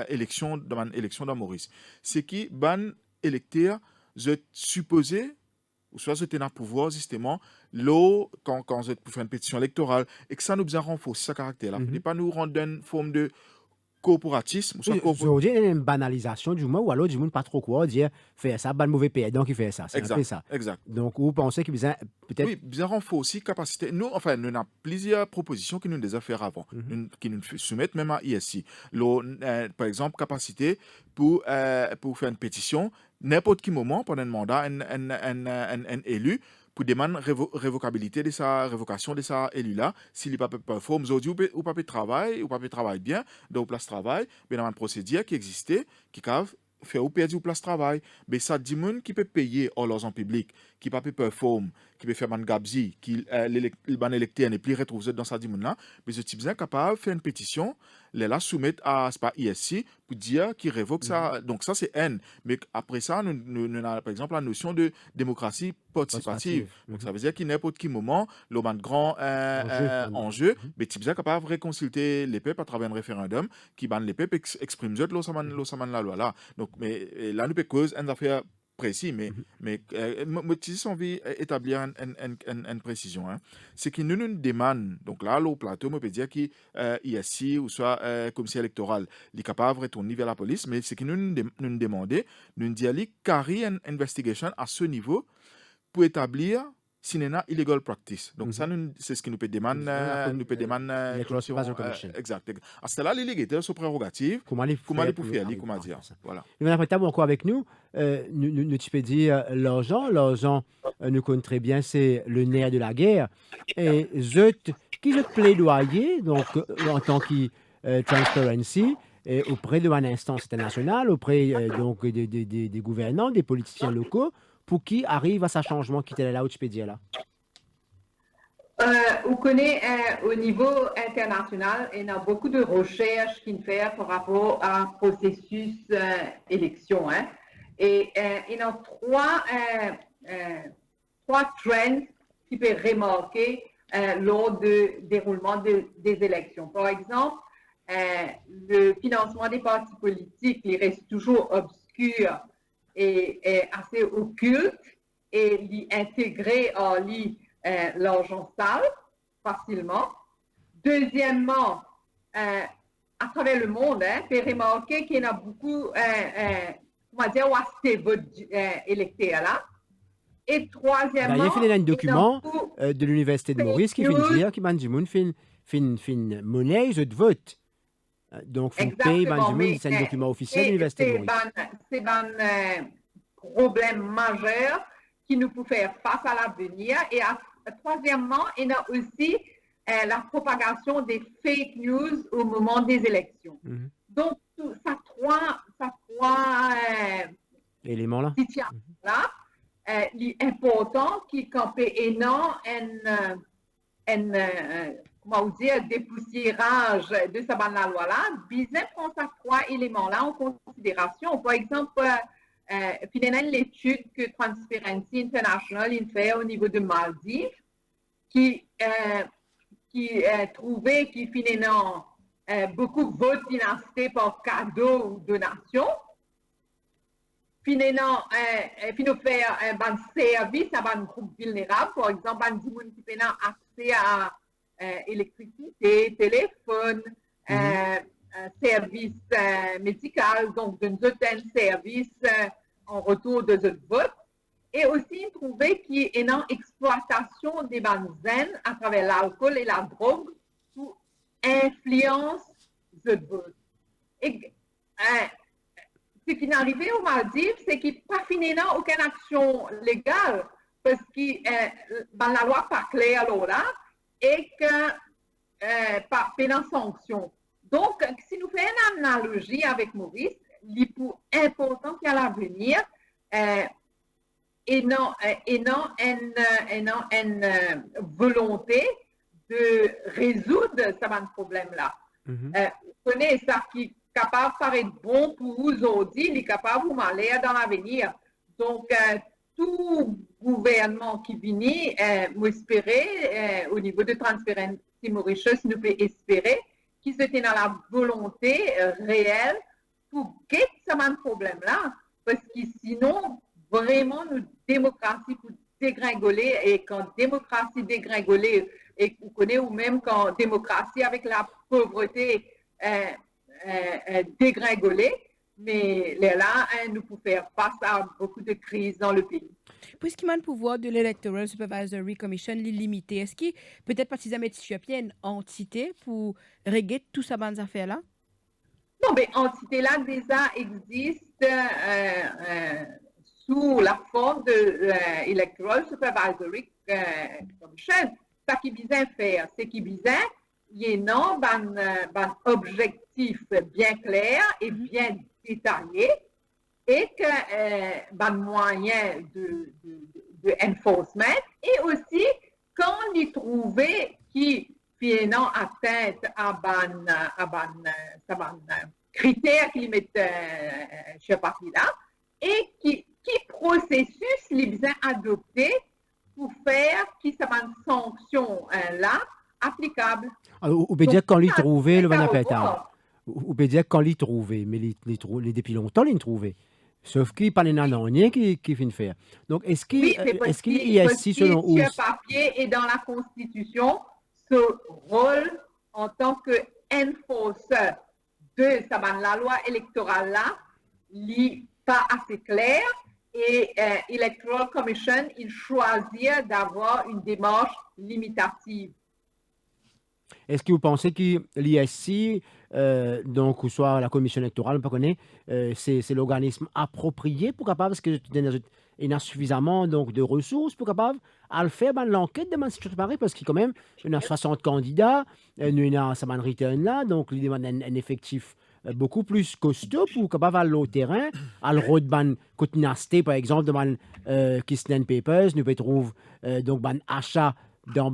élections dans Maurice, c'est que ban électeur je supposé ou soit je tenais à pouvoir justement quand je pour faire une pétition électorale et que ça nous besoin renforcer ce caractère là, ne pas nous rendre une forme de corporatisme. Aujourd'hui, il y a une banalisation du mot, ou alors du monde pas trop quoi, dire faire ça, ban mauvais pays, donc il fait ça. C'est exact, ça. Exact. Donc, vous pensez qu'il y a peut-être. Oui, bien renforcer capacité. Nous, enfin, nous avons plusieurs propositions qui nous déjà fait avant, qui nous soumettent même à ISI. Par exemple, capacité pour faire une pétition, n'importe quel moment, pendant un mandat, un élu, pour demander révocabilité de sa révocation de sa élu-là, s'il n'est pas performe aujourd'hui ou pas travail bien, donc place travail, mais dans une procédure qui existait, qui cave faire ou perdre place travail, mais ça dit monde qui peut payer hors l'argent public, qui pas peut performer, qui peut faire un gabzi, qui l'électeur n'est plus retrouvé dans sa dimone là, mais ce type est capable de faire une pétition, la soumettre à ISC pour dire qu'il révoque ça. Donc ça c'est N. Mais après ça, nous avons par exemple la notion de démocratie participative. Donc ça veut dire qu'il n'importe quel moment, le grand enjeu, mais type est capable de réconsulter les peuples à travers un référendum qui ban les peuples expriment la loi là. Donc mais là nous peut cause une affaire précis, mais moi, j'ai envie d'établir une précision. Hein. C'est que nous demandons, donc là, au plateau, on peut dire qu'il ici, ou soit commissaire électoral, il est capable de retourner vers la police, mais c'est que nous demandons, nous disons, carry une investigation à ce niveau pour établir si il y a illegal practice. Donc, ça, c'est ce qui nous peut demander. Electoral Supervisory Commission. Exact. À ce là, les légateurs sont prérogatives. Comment les pour faire, comment dire. Voilà. Il y a un encore avec nous. Nous tu peux dire l'argent. L'argent, nous connaissons très bien, c'est le nerf de la guerre. Et qui je plaidoyer, donc, en tant que transparency, auprès de une instance internationale, auprès donc, des gouvernants, des politiciens locaux, pour qui arrive à ce changement qui était là où tu peux dire là? On connaît au niveau international, il y a beaucoup de recherches qui sont faites par rapport à un processus élection. Hein. Et il y a trois trends qui peuvent remarquer lors du déroulement des élections. Par exemple, le financement des partis politiques, il reste toujours obscur et assez occulte et l'intégrer en l'argent sale facilement. Deuxièmement, à travers le monde, on peut remarquer qu'il y en a beaucoup, comment dire, vote électeur là. Et troisièmement, il y a un document de l'Université de Maurice qui vient dire qu'il fait monnaie de vote. Donc, il faut payer c'est un document officiel de l'Université de Maurice. C'est un problème majeur qui nous peut faire face à l'avenir. Et troisièmement, il y a aussi la propagation des fake news au moment des élections. Donc, ça trois éléments-là. L'important qui campait énorme comment dire, dépoussiérage de cette loi-là, visait prendre ces trois éléments-là en considération. Par exemple, finalement, l'étude que Transparency International fait au niveau de Maldives, qui trouvait qu'il finalement beaucoup de votes financés par cadeau ou donation. Finalement, faire un service à un groupe vulnérable, par exemple, un gens qui ont accès à électricité, téléphone, service médical, donc d'un certain service en retour de ce vote. Et aussi, il trouvait qu'il y a une exploitation des benzènes à travers l'alcool et la drogue pour influence ce vote. Et ce qui est arrivé aux Maldives, c'est qu'il n'y a pas finalement aucune action légale parce que la loi n'est pas claire là et que pas de sanction. Donc, si nous faisons une analogie avec Maurice, il est important qu'à l'avenir, et non une volonté de résoudre ce problème-là. On connaît ça qui est capable de paraître bon pour vous aujourd'hui, il est capable de vous aller dans l'avenir. Donc, tout gouvernement qui vient, m'espérer, au niveau de Transparency Mauritius, nous peut espérer qu'il se tient dans la volonté réelle pour guetter ce problème-là. Parce que sinon, vraiment, notre démocratie peut dégringoler. Et quand démocratie dégringoler, et vous connaissez, ou même quand démocratie avec la pauvreté dégringoler, mais là, nous pouvons faire face à beaucoup de crises dans le pays. Puisqu'il y a le pouvoir de l'Electoral Supervisory Commission limité, est-ce qu'il peut-être pas si jamais il y a une entité pour régler tout ça dans ces affaires-là? Non, mais entité là déjà existe sous la forme de l'Electoral Supervisory Commission. Ce qui vise faire, c'est qu'il vise il y a un objectif bien clair et bien détaillé et que un moyen de enforcement et aussi quand on y trouvait qui finalement atteint à critères qu'ils mettent chez parti là et qui processus les bien adopté pour faire qui ça une sanction là applicable. Ou peut dire quand l'y trouver le 24 ans. Ou peut dire quand l'y trouver, mais depuis longtemps l'y trouver. Sauf qu'il n'y a pas rien qui vient faire. Donc, est-ce qu'il Oui, c'est est-ce qu'il possible, y a ici, selon vous, sur papier et dans la Constitution, ce rôle en tant qu'enforceur de la loi électorale là, n'est pas assez clair et Electoral Commission, il choisit d'avoir une démarche limitative. est-ce que vous pensez que l'ISC, donc, ou soit la commission électorale, on peut connaître, c'est l'organisme approprié pour capable, parce que il y a suffisamment donc, de ressources pour capable à le faire l'enquête de ma situation pareil, parce qu'il y a quand même il y a 60 candidats, nous avons ça return là, donc il demande un effectif beaucoup plus costaud pour capable aller au terrain, à le road ban côté par exemple, dans Kisnen Papers, nous pouvons trouver donc achat dans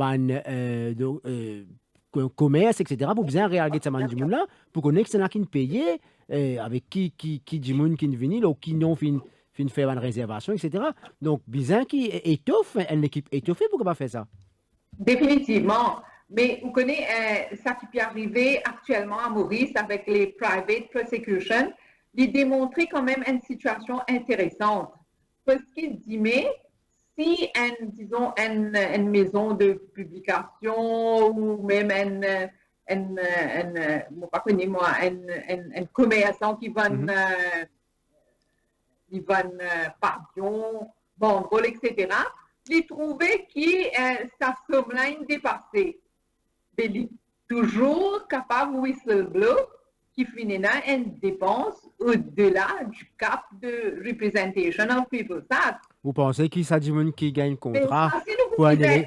commerce, etc., pour bien regarder ce man du monde là, pour connaître que c'est là qui paye, avec qui du monde qui vient, ou qui non fin faire une réservation, etc. Donc, bien qui étoffe, une équipe étoffée pour pas faire ça. Définitivement. Mais vous connaissez ça qui peut arriver actuellement à Maurice avec les private prosecutions, il démontrer quand même une situation intéressante. Parce qu'il dit, mais si disons, une maison de publication ou même un commerçant qui vend pavillon, banderole, etc., il trouvait que sa somme-là est dépassée. Mais il est toujours capable de whistleblow qui finit dans une dépense au-delà du cap de Representation of People's Act. Vous pensez qu'il s'agit de qui gagne contrat pour aller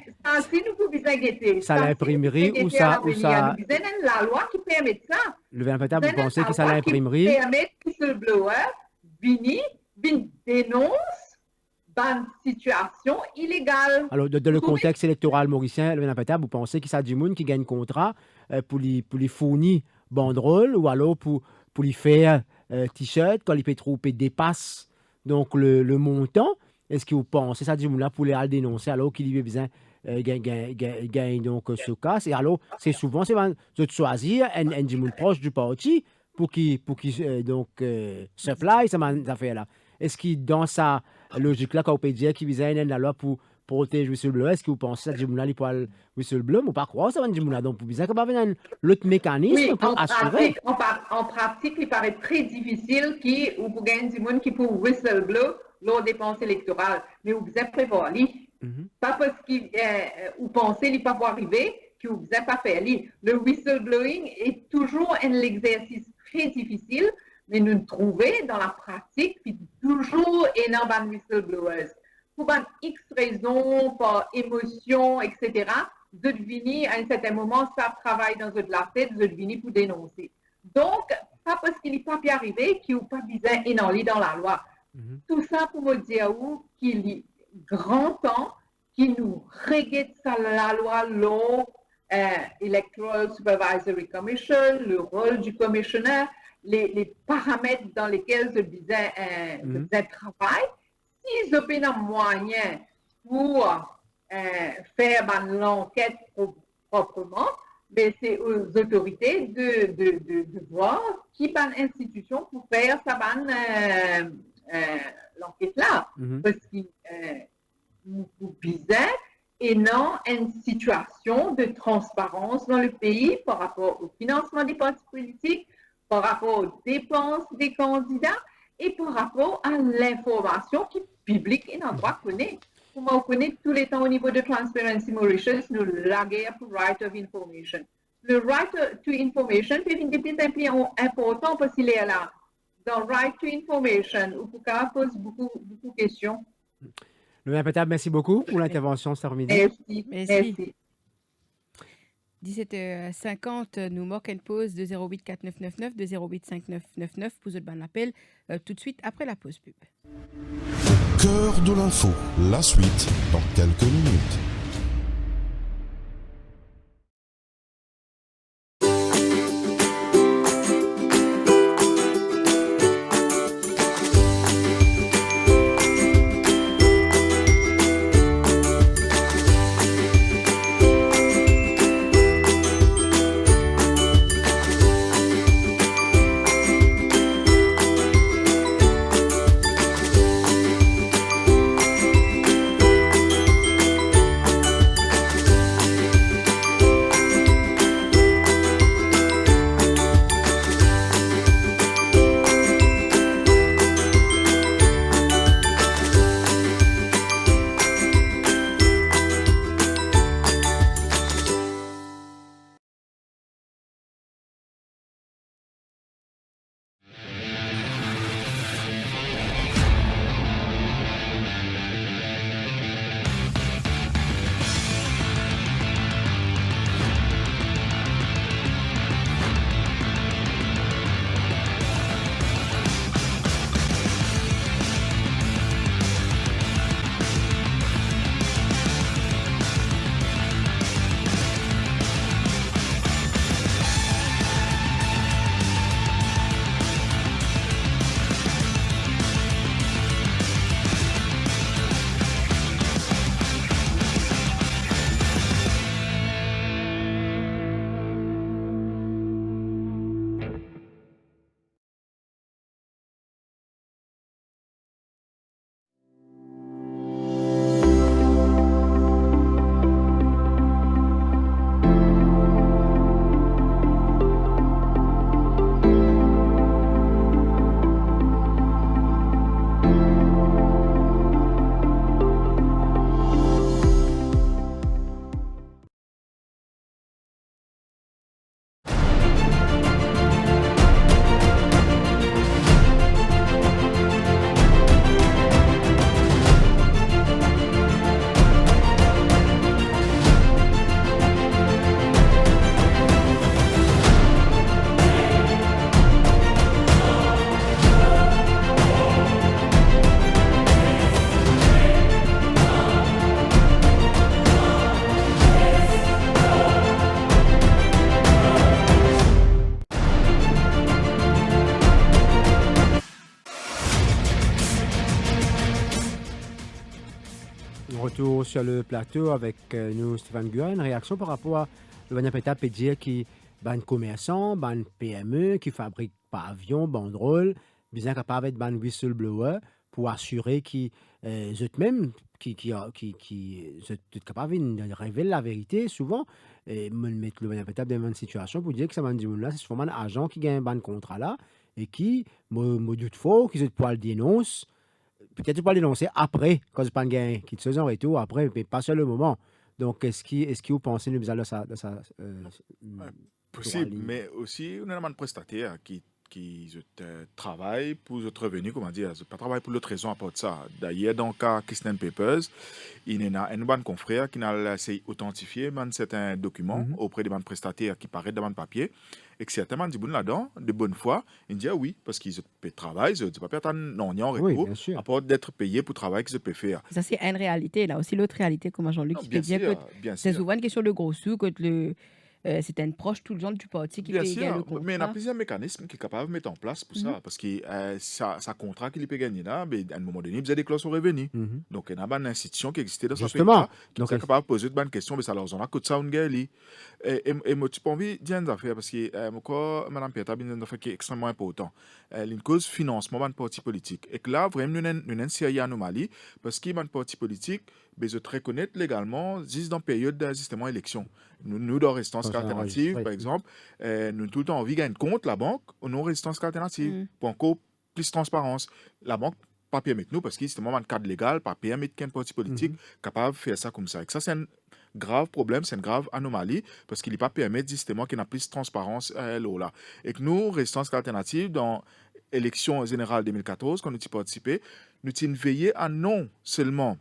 ça l'imprimerie ou ça la loi qui permet ça. Le 20 vous pensez que ça l'imprimerie permet que ce blower dénonce une situation illégale. Alors, dans le contexte électoral mauricien, le 20 vous pensez qu'il s'agit de qui gagne contrat pour les fournir banderole ou alors pour les faire t-shirt quand les pétroliers dépassent donc le montant. Est-ce que vous pensez ça du là pour les dénoncer alors qu'il y a besoin gagne donc ce cas et alors c'est souvent c'est de choisir un du monde proche du parti pour qui donc supply ça affaire là. Est-ce que dans sa logique là quand on peut dire qu'il vise la loi pour protéger whistleblower, est-ce que vous pensez que Jimouna pour le whistleblower ou pas croire ça va Jimouna donc pour bizarre qu'il va venir l'autre mécanisme pour assurer. En pratique, il paraît très difficile ou pour gagner du monde qui peut whistleblower lors des dépenses électorales, mais vous devez prévoir lui. Pas parce qu'il vous pensez qu'il ne peut pas arriver que vous devez pas faire lui. Le whistleblowing est toujours un exercice très difficile, mais nous trouvons dans la pratique puis toujours énormément de whistleblowers. Pour X raisons, par émotion, etc., vous devenez à un certain moment, ça travaille dans la tête, vous devenez pour dénoncer. Donc, pas parce qu'il n'est pas bien arrivé qu'il n'y a pas besoin d'énormer dans la loi. Tout ça pour me dire qu'il est grand temps qu'il nous regarde la loi, Electoral Supervisory Commission, le rôle du commissionnaire, les paramètres dans lesquels je besoin travail. S'ils ont un moyen pour faire l'enquête proprement, mais c'est aux autorités de voir qui est l'institution pour faire ça l'enquête-là. Parce qu'il nous besoin et non une situation de transparence dans le pays par rapport au financement des partis politiques, par rapport aux dépenses des candidats et par rapport à l'information qui est publique et n'en doit connaître. On connaît tous les temps au niveau de Transparency Mauritius, nous laguons pour Right of Information. Le Right to Information est une des plus importants parce qu'il est là. Dans Right to Information, où Pouka pose beaucoup de questions. Le Pétable, merci beaucoup pour l'intervention cet midi. Merci. 17h50, nous marquons une pause de 08 4999 de 08 5999 pour votre bon appel tout de suite après la pause pub. Cœur de l'info, la suite dans quelques minutes. retour sur le plateau avec nous, Stéphane Gua. Une réaction par rapport à le Vanapeta peut dire qui ban commerçant, ban PME, qui fabrique pas avion, banderole, bien capable d'être ban whistleblower pour assurer qu'ils eux-mêmes qui sont capables de révéler la vérité souvent et me mettre le Vanapeta dans une situation pour dire que ça m'a dit là, c'est souvent un agent qui gagne un ban contrat là et qui me doute fort, qui se pour le dénonce. Peut-être pas le dénoncer après, quand c'est pas un gain qui te faisait un retour après, mais pas sur le moment. Donc, est-ce que vous pensez nous de ça Possible, mais aussi, on a un prestataire qui travaille pour notre revenu, comment dire, pas travaille pour l'autre raison à part de ça. D'ailleurs, dans le cas Kisnen Papers, il y a un bon confrère qui a essayé d'authentifier certains documents auprès des prestataires qui paraissent dans le papier, et que certainement dit bon là-dedans, de bonne foi, il dit oui, parce qu'ils travaillent, ils ne peuvent pas attendre non, recours, à part d'être payés pour le travail qu'ils peuvent faire. Ça, c'est une réalité. Là aussi, l'autre réalité, comme Jean-Luc, qui peut dire que c'est souvent une question de gros sous, que c'est un proche tout le genre du parti qui paye le contrat. Mais il y a plusieurs mécanismes qui sont capables de mettre en place pour ça. Parce que ça contrat qu'il peut gagner là, mais à un moment donné, il a des clauses sur revenu. Donc, il y a une institution qui existait dans ce pays-là, qui est capable de poser de bonnes questions, mais ça leur en a coûté ça une guerre. Et moi, tu peux envie de dire une affaire, parce que Mme Pieta a une affaire qui est extrêmement importante. Une cause financement de parti politique. Et que là, vraiment, nous avons une série anomalie, parce qu'il y a un parti politique, mais je te reconnaître légalement, juste dans la période d'ajustement élection. Nous, dans Résistance Alternative, par exemple, nous tout le temps envie de gagner compte la banque au non Résistance Alternative. Pour encore plus de transparence. La banque pas permettre nous, parce que c'est un cadre légal, pas permettre qu'un parti politique capable de faire ça comme ça. Et ça, c'est un grave problème, c'est une grave anomalie, parce qu'il n'est pas permis justement qu'il y ait plus de transparence là. Et que nous, Résistance Alternative, dans l'élection générale 2014, quand nous y participé, nous avons veillé à non seulement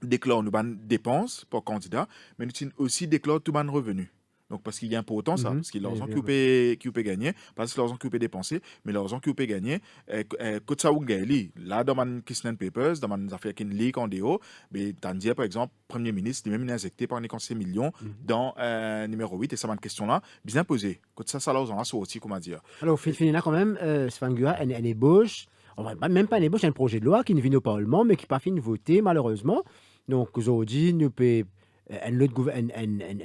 déclare nos dépenses pour candidat, mais nous aussi déclare tout ban revenu. Donc, parce qu'il est important ça, parce qu'il y a l'argent qui peut gagner, pas que l'argent qui peut dépenser, mais l'argent qui peut gagner, quand ça ou gagner, là, dans mon Kisnen Papers, dans mon affaire qui leak en déo, mais t'en dis, par exemple, Premier ministre, lui-même, il a injecté par ces millions dans numéro 8, et ça m'a une question-là, bien posée. Quand ça l'argent a sorti, comment dire. Alors, finalement, quand même, Stéphane Gua, elle ébauche, même pas une ébauche, un projet de loi qui ne vient au Parlement, mais qui n'est pas fini de voter, malheureusement. Donc, aujourd'hui, nous peut un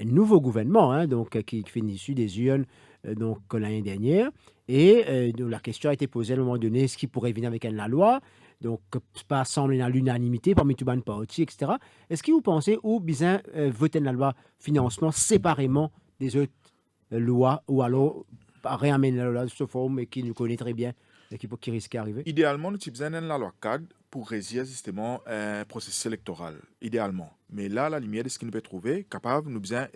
nouveau gouvernement donc, qui fait issu des urnes donc, l'année dernière. Et la question a été posée à un moment donné, est-ce qu'il pourrait venir avec la loi? Donc, pas sembler à l'unanimité parmi tout le parti, etc. Est-ce que vous pensez ou bien voter la loi financement séparément des autres lois ou alors réamener la loi de cette forme et qui nous connaît très bien et qui risque d'arriver? Idéalement, nous avons besoin de la loi cadre pour régir justement un processus électoral, idéalement. Mais là, la lumière de ce qu'on peut trouver, capable, nous besoin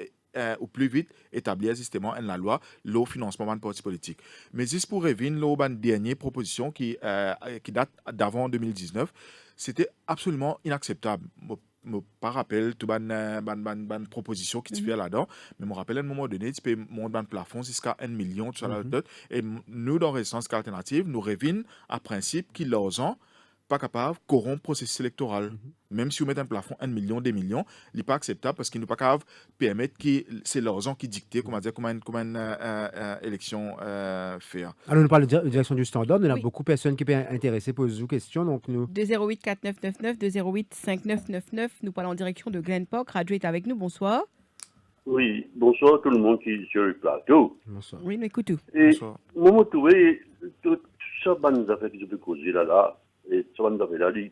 au plus vite établir justement la loi, le financement de partis politiques. Mais juste pour revenir la dernière proposition qui date d'avant 2019, c'était absolument inacceptable. Je ne me rappelle tout ban proposition qui se fait là-dedans, mais je me rappelle à un moment donné, tu peux monter un plafond jusqu'à 1 million, tout ça là-dedans. Et nous, dans Résistance Alternative, nous revenons à principe qu'il l'argent pas capable de corrompre le processus électoral. Même si vous mettez un plafond 1 million, 2 millions, il n'est pas acceptable parce qu'il n'est pas capable de permettre que c'est l'argent qui dicte comment une élection faire. Alors, nous parlons de direction du standard. Il y a beaucoup de personnes qui peuvent intéresser pour poser des questions. Donc nous... 208 4999, 208 5999. Nous parlons en direction de Glen Park. Radio est avec nous. Bonsoir. Oui, bonsoir tout le monde qui est sur le plateau. Bonsoir. Oui, nous écoutons. Et moi, je trouve tout ça, bonnes affaires qui se peuvent causer là. Et ça va nous faire là,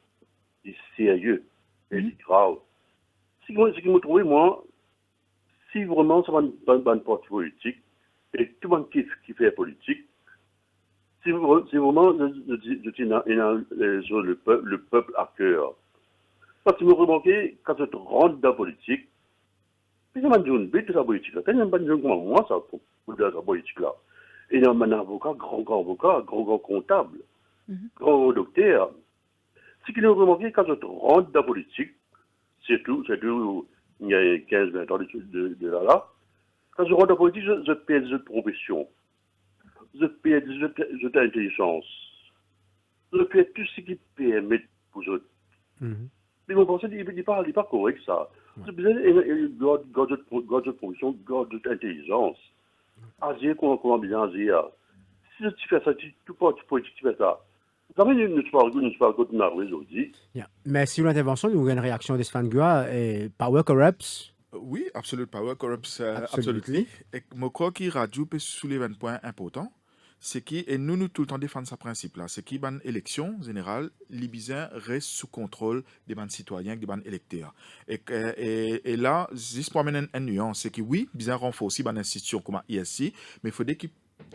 c'est sérieux et c'est grave. Ce qui me trouve, moi, si vraiment ça va une bonne partie politique, et tout le monde qui fait politique, c'est vraiment, je tiens sur le peuple à cœur. Parce que je me remarqué, quand je rentre dans la politique, puis je me dis une bête de la politique là. Quand je me dis comment moi, ça, pour la politique là. Et il y a un avocat, grand avocat, grand comptable. Grand docteur, ce qu'il a remarqué quand je rentre dans la politique, surtout il y a 15-20 ans de là, quand je rentre dans la politique, je perds des autres professions, je perds des autres intelligences, je perds tout ce qui permet pour eux. Mais mon conseil, il n'est pas correct ça. C'est besoin de d'autres professions, d'autres intelligences. Agir comment bien agir. Si tu fais ça, tu peux politique, tu fais ça. Ça veut dire nous parlons de Marwe aujourd'hui. Yeah. Merci pour l'intervention. Nous avons une réaction de Stéphane Gua et Power Corrupts. Oui, absolute power, corrupts, Absolutely. absolutely. Et je crois qu'il radio peut soulever un point important. C'est qui, et nous tout le temps défendre ce principe-là, c'est qui, ban élection générale, les bizarres restent sous contrôle des ban citoyens, des ban électeurs. Et là, juste pour amener une nuance, c'est que oui, bizarre renforce aussi ban institution comme ISC, mais il faut que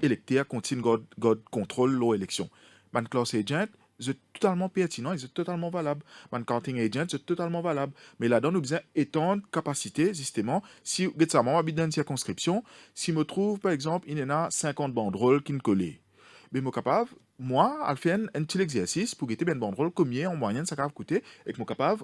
l'électeur continue de contrôle l'élection. Ban class agent, c'est totalement pertinent et c'est totalement valable. Ban counting agent, c'est totalement valable. Mais là-dedans, nous besoin étendre capacité, justement. Si vous êtes habite dans une circonscription, si je trouve, par exemple, il y en a 50 banderoles qui ne collent, mais je suis capable, moi, à faire un petit exercice pour guetter bien banderoles, combien en moyenne ça va coûter, et que je suis capable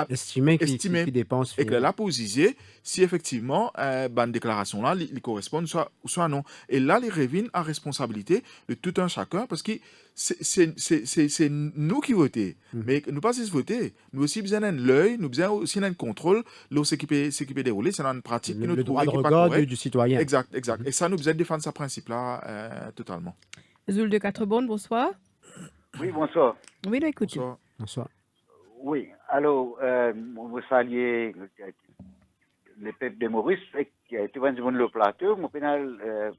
Estimer qui dépense. et que là, pour juger si effectivement, ban déclaration là, ils correspondent soit non. Et là, les reviennent à responsabilité de tout un chacun parce que c'est nous qui votons. Mais nous pas juste voter. Nous aussi besoin d'un l'œil, nous besoin aussi d'un contrôle. Là, ce qui peut dérouler, c'est une pratique Le droit de regard du citoyen. Exact. Et ça, nous besoin de défendre ce principe-là totalement. Zoul de 4 bonnes, bonsoir. Oui, bonsoir. Oui, là, écoutez. Bonsoir. Oui, alors, vous saluez les peuples de Maurice qui a été vendu le plateau. Mon pénal,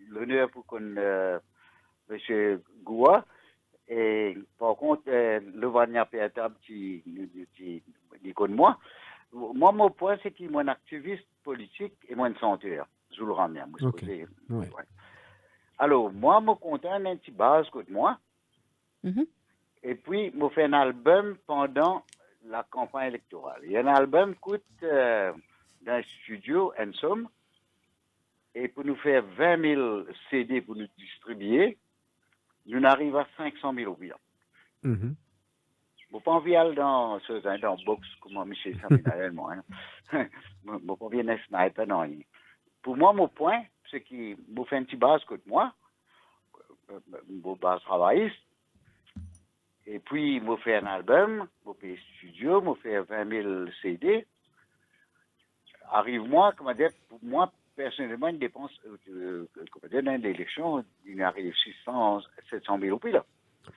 l'honneur pour qu'on, M. Goua. Et par contre, le Vania Péatab qui dit comme moi. Moi, mon point, c'est qu'il est un activiste politique et moi, un chanteur. Je le ramène. Okay. Ouais. Alors, moi, je suis content d'un petit base contre moi. Et puis, je fais un album pendant la campagne électorale. Et un album coûte dans un studio, en somme, et pour nous faire 20 000 CD pour nous distribuer, nous arrivons à 500 000 roupies. Je n'ai pas envie d'aller dans box, comme Michel Saminalellement. Je n'ai pas envie d'aller sniper, non. Pour moi, mon point, c'est qu'il me fait un petit base contre moi, mon base travailliste. Et puis, je fais un album, je fais un studio, je fais 20 000 CD. Arrive-moi, comment dire, pour moi, personnellement, une dépense, comment dire, dans l'élection, il arrive 600, 700 000 roupies, là.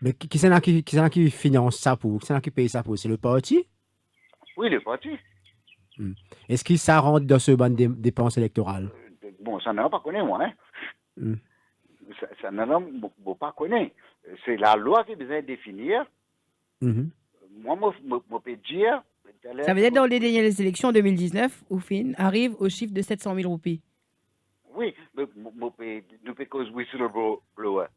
Mais qui c'est qui finance ça pour? Qui c'est qui paye ça pour? C'est le parti? Oui, le parti. Est-ce que ça rentre dans ce ban de dépenses électorales? Bon, ça n'a pas connu, moi, hein. Ça n'a pas connu. C'est la loi qui devait définir. Moi, je peux dire. Ça veut dire dans les dernières élections en 2019, Oufin arrive au chiffre de 700 000 roupies. Oui, nous peut cause whistleblower.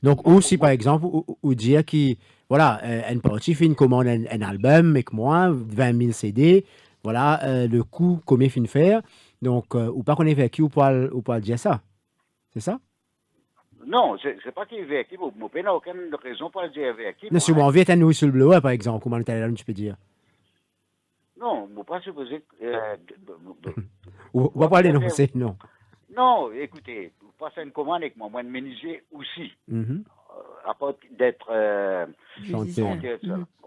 Donc, aussi, par exemple, ou dire qui, voilà, un parti fait une commande, un album, avec moi, 20 000 CD, voilà, le coût, combien fin faire. Donc, ou pas qu'on est avec qui, ou pas dire ça. C'est ça? Non, c'est pas qu'il est avec qui, mais n'a aucune raison pour le dire avec qui. Non, si on vient un whistleblower, par exemple, comment tu peux dire? Non, je ne pas supposer. On va pas l'énoncer, non. Non, écoutez, vous passez une commande avec moi, moi, de ménager aussi. À part d'être chanteur.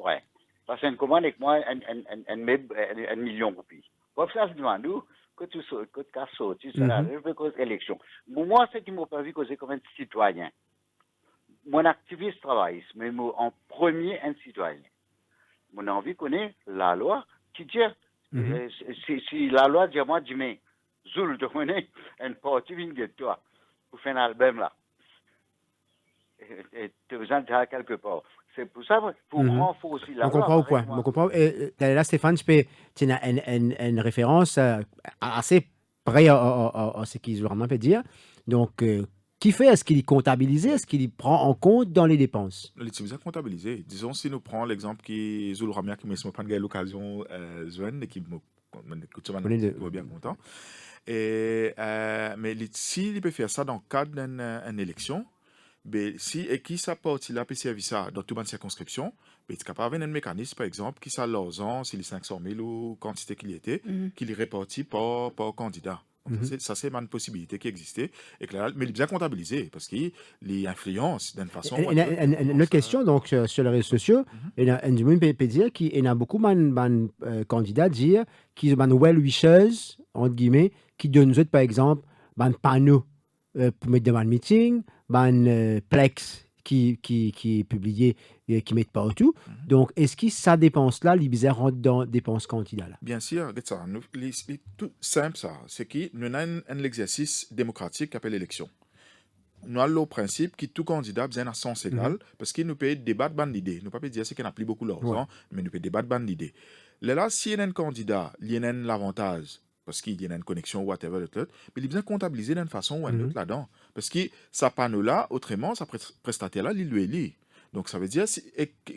Ouais. Passez une commande avec moi, un million de roupies. Pour ça, je demande, que tu as sorti, je veux cause élection. Moi, c'est qui m'a pas vu causer comme un citoyen. Mon activiste travailliste, mais en premier, un citoyen. Mon envie connaît la loi qui dit, si la loi dit à moi, dis mais, Zoul, de connaître une partie de toi pour faire un album là. Et tu as besoin de faire quelque part. C'est pour ça, pour renforcer la loi. On comprend au point. On comprend. Et là, Stéphane, tu as une référence assez près à ce qu'il vraiment peut dire. Donc, qui fait? Est-ce qu'il est comptabilisé? Est-ce qu'il prend en compte dans les dépenses? Il est bien comptabilisé. Disons, si nous prenons l'exemple qui est Zoul Ramia, qui me pas l'occasion jeune et qui me bien content. Mais s'il peut faire ça dans le cadre d'une élection, ben, si et qui ça partie là peut servir ça dans toute une circonscription, ben, tu es capable d'avoir un mécanisme par exemple qui ça l'argent, si les 500 000 ou quantité qu'il était, qui les répartit par candidat. Ça c'est une possibilité qui existait et que là, mais il est bien comptabilisé parce qu'il les influence d'une façon. Une autre question donc sur les réseaux sociaux, il y a un monde peut dire qu'il y a beaucoup de candidats dire qu'ils ont well wishers entre guillemets qui donnent par exemple un panneau pour mettre devant le meeting, plex qui est publié et qui met partout. Donc, est-ce que ça dépense-là, l'Ibizère rentre dans dépenses candidat là? Bien sûr, regarde ça. Tout simple, ça. C'est que nous avons un exercice démocratique qui appelle l'élection. Nous avons le principe que tout candidat a besoin d'un sens égal parce qu'il nous peut débattre ban d'idées. Nous ne pouvons pas dire qu'il n'a plus beaucoup d'argent, mais nous peut débattre ban d'idées. Là, si il y a un candidat, il y a l'avantage parce qu'il y a une connexion ou whatever, mais il a besoin de comptabiliser d'une façon ou d'une autre là-dedans. Parce que ça panneau-là, autrement, sa prestataire-là, il lui est lié. Donc, ça veut dire,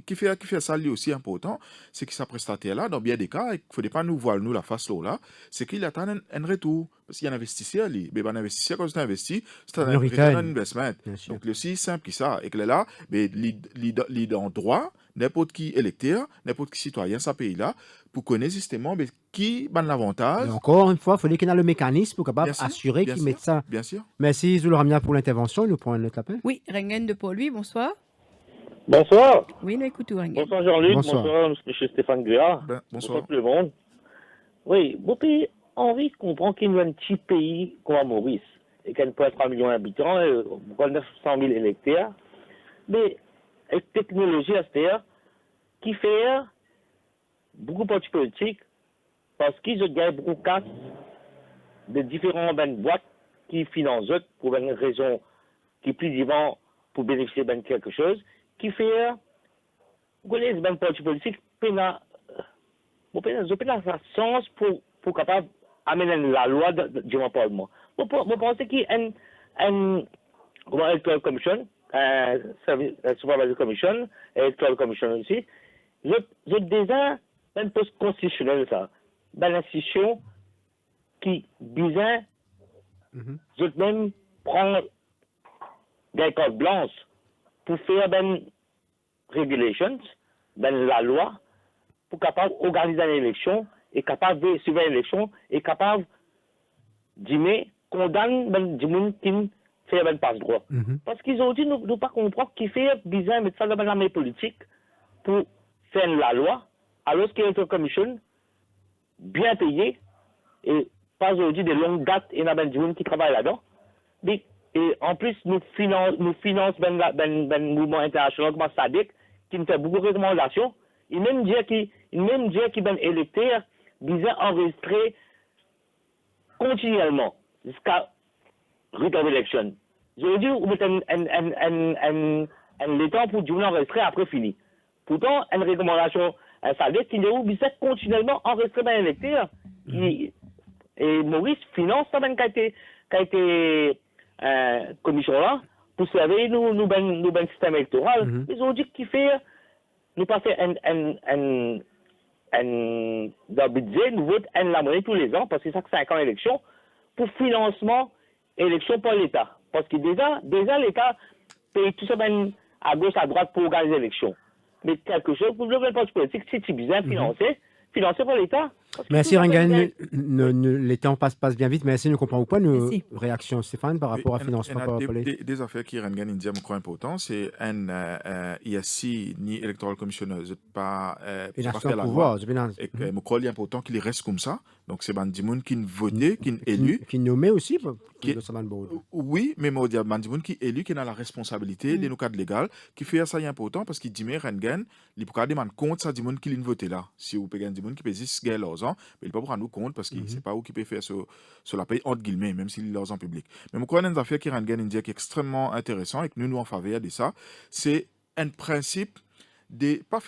qui fait ça, lui aussi important, c'est que sa prestataire-là, dans bien des cas, il ne faut pas nous voir, nous, la face là, c'est qu'il attend un retour. Parce qu'il y a un investisseur, lui. Mais un investisseur, quand tu investis, c'est un return on investment. Donc, c'est aussi simple que ça. Et que là, il est en droit, n'importe qui électeur, n'importe qui citoyen, ce pays-là, pour connaître justement qui a l'avantage. Encore une fois, il faut qu'il y ait le mécanisme pour capable assurer qu'ils mettent ça. Bien sûr. Merci, Zoulou Ramia, pour l'intervention. Nous prenons notre appel. Oui, Rengen de Paul-Louis, bonsoir. Bonsoir. Oui, nous écoutons, Rengen. Bonsoir Jean-Luc, Bonsoir. bonsoir M. Stéphane Guéard. Bonsoir Tout le monde. Oui, mon pays a envie de comprendre qu'il y a un petit pays comme à Maurice, et qu'il y a 3 millions d'habitants, et 900 000 électeurs, mais avec technologie à cette qui fait beaucoup de partis politiques, parce qu'ils ont gagné beaucoup de casse de différentes boîtes qui financent pour une raison qui est plus vivante pour bénéficier de quelque chose, qui fait, vous connaissez les partis politiques, ça sens pour capable amener la loi du Parlement. Je pense qu'il y a une electoral commission, supervisory commission, electoral commission aussi. Je déjà un poste constitutionnel ça, une institution qui besoin, je même prendre des cartes blanches pour faire des regulations, la loi, pour capable organiser une élection, et capable de suivre une élection, et capable de condamner des gens qui fait un passe-droit. Parce qu'ils ont dit, nous ne pas comprendre qui fait besoin de mettre ça dans la main politique pour faire la loi, alors qu'il y a une commission bien payée, et pas aujourd'hui de longue date, et il y a des gens qui travaillent là-dedans. Et en plus, nous finançons un mouvement international comme SADC, qui nous fait beaucoup de recommandations. Il même dit qu'il y a un électeur besoin enregistrer continuellement jusqu'à return d'élection. Je dis, vous mettez un temps pour dire enregistrer après fini. Pourtant, une recommandation SADC qui dit, vous besoin continuellement enregistrer un électeur. Et Maurice finance ça, qui a été commission là, pour servir nous système électoral. Ils ont dit qu'il fait, nous passer dans le budget, nous votons la monnaie tous les ans, parce que c'est ça que 5 ans d'élection, pour financement élection par l'État. Parce que déjà l'État paye tout ça à gauche, à droite pour organiser l'élection. Mais quelque chose, pour le parti politique, c'est bien financé par l'État. Merci Rengen, les temps passent bien vite, mais si nous comprenons pas nos réactions, Stéphane, par rapport à financement par rapport des affaires qui Rengen India me croit important, c'est ISC ni Electoral Commissioner, pas faire la loi, et que me croit important qu'il reste comme ça. Donc c'est Bandimoun qui voté, qui est élu, qui nommé aussi, oui, mais Bandimoun qui est élu, qui a la responsabilité de nos cadres légaux, qui fait ça important parce qu'il dit mais Rengen, il peut demander compte ça Bandimoun qui l'a voté là. Si vous payez Bandimoun qui paye 10 mais il ne peut pas prendre compte parce qu'il ne sait pas où il peut faire sur la paye, entre guillemets, même s'il est l'argent public. Mais je crois qu'il y a une affaire qui rend India qui est extrêmement intéressant et que nous en faveur de ça. C'est un principe pas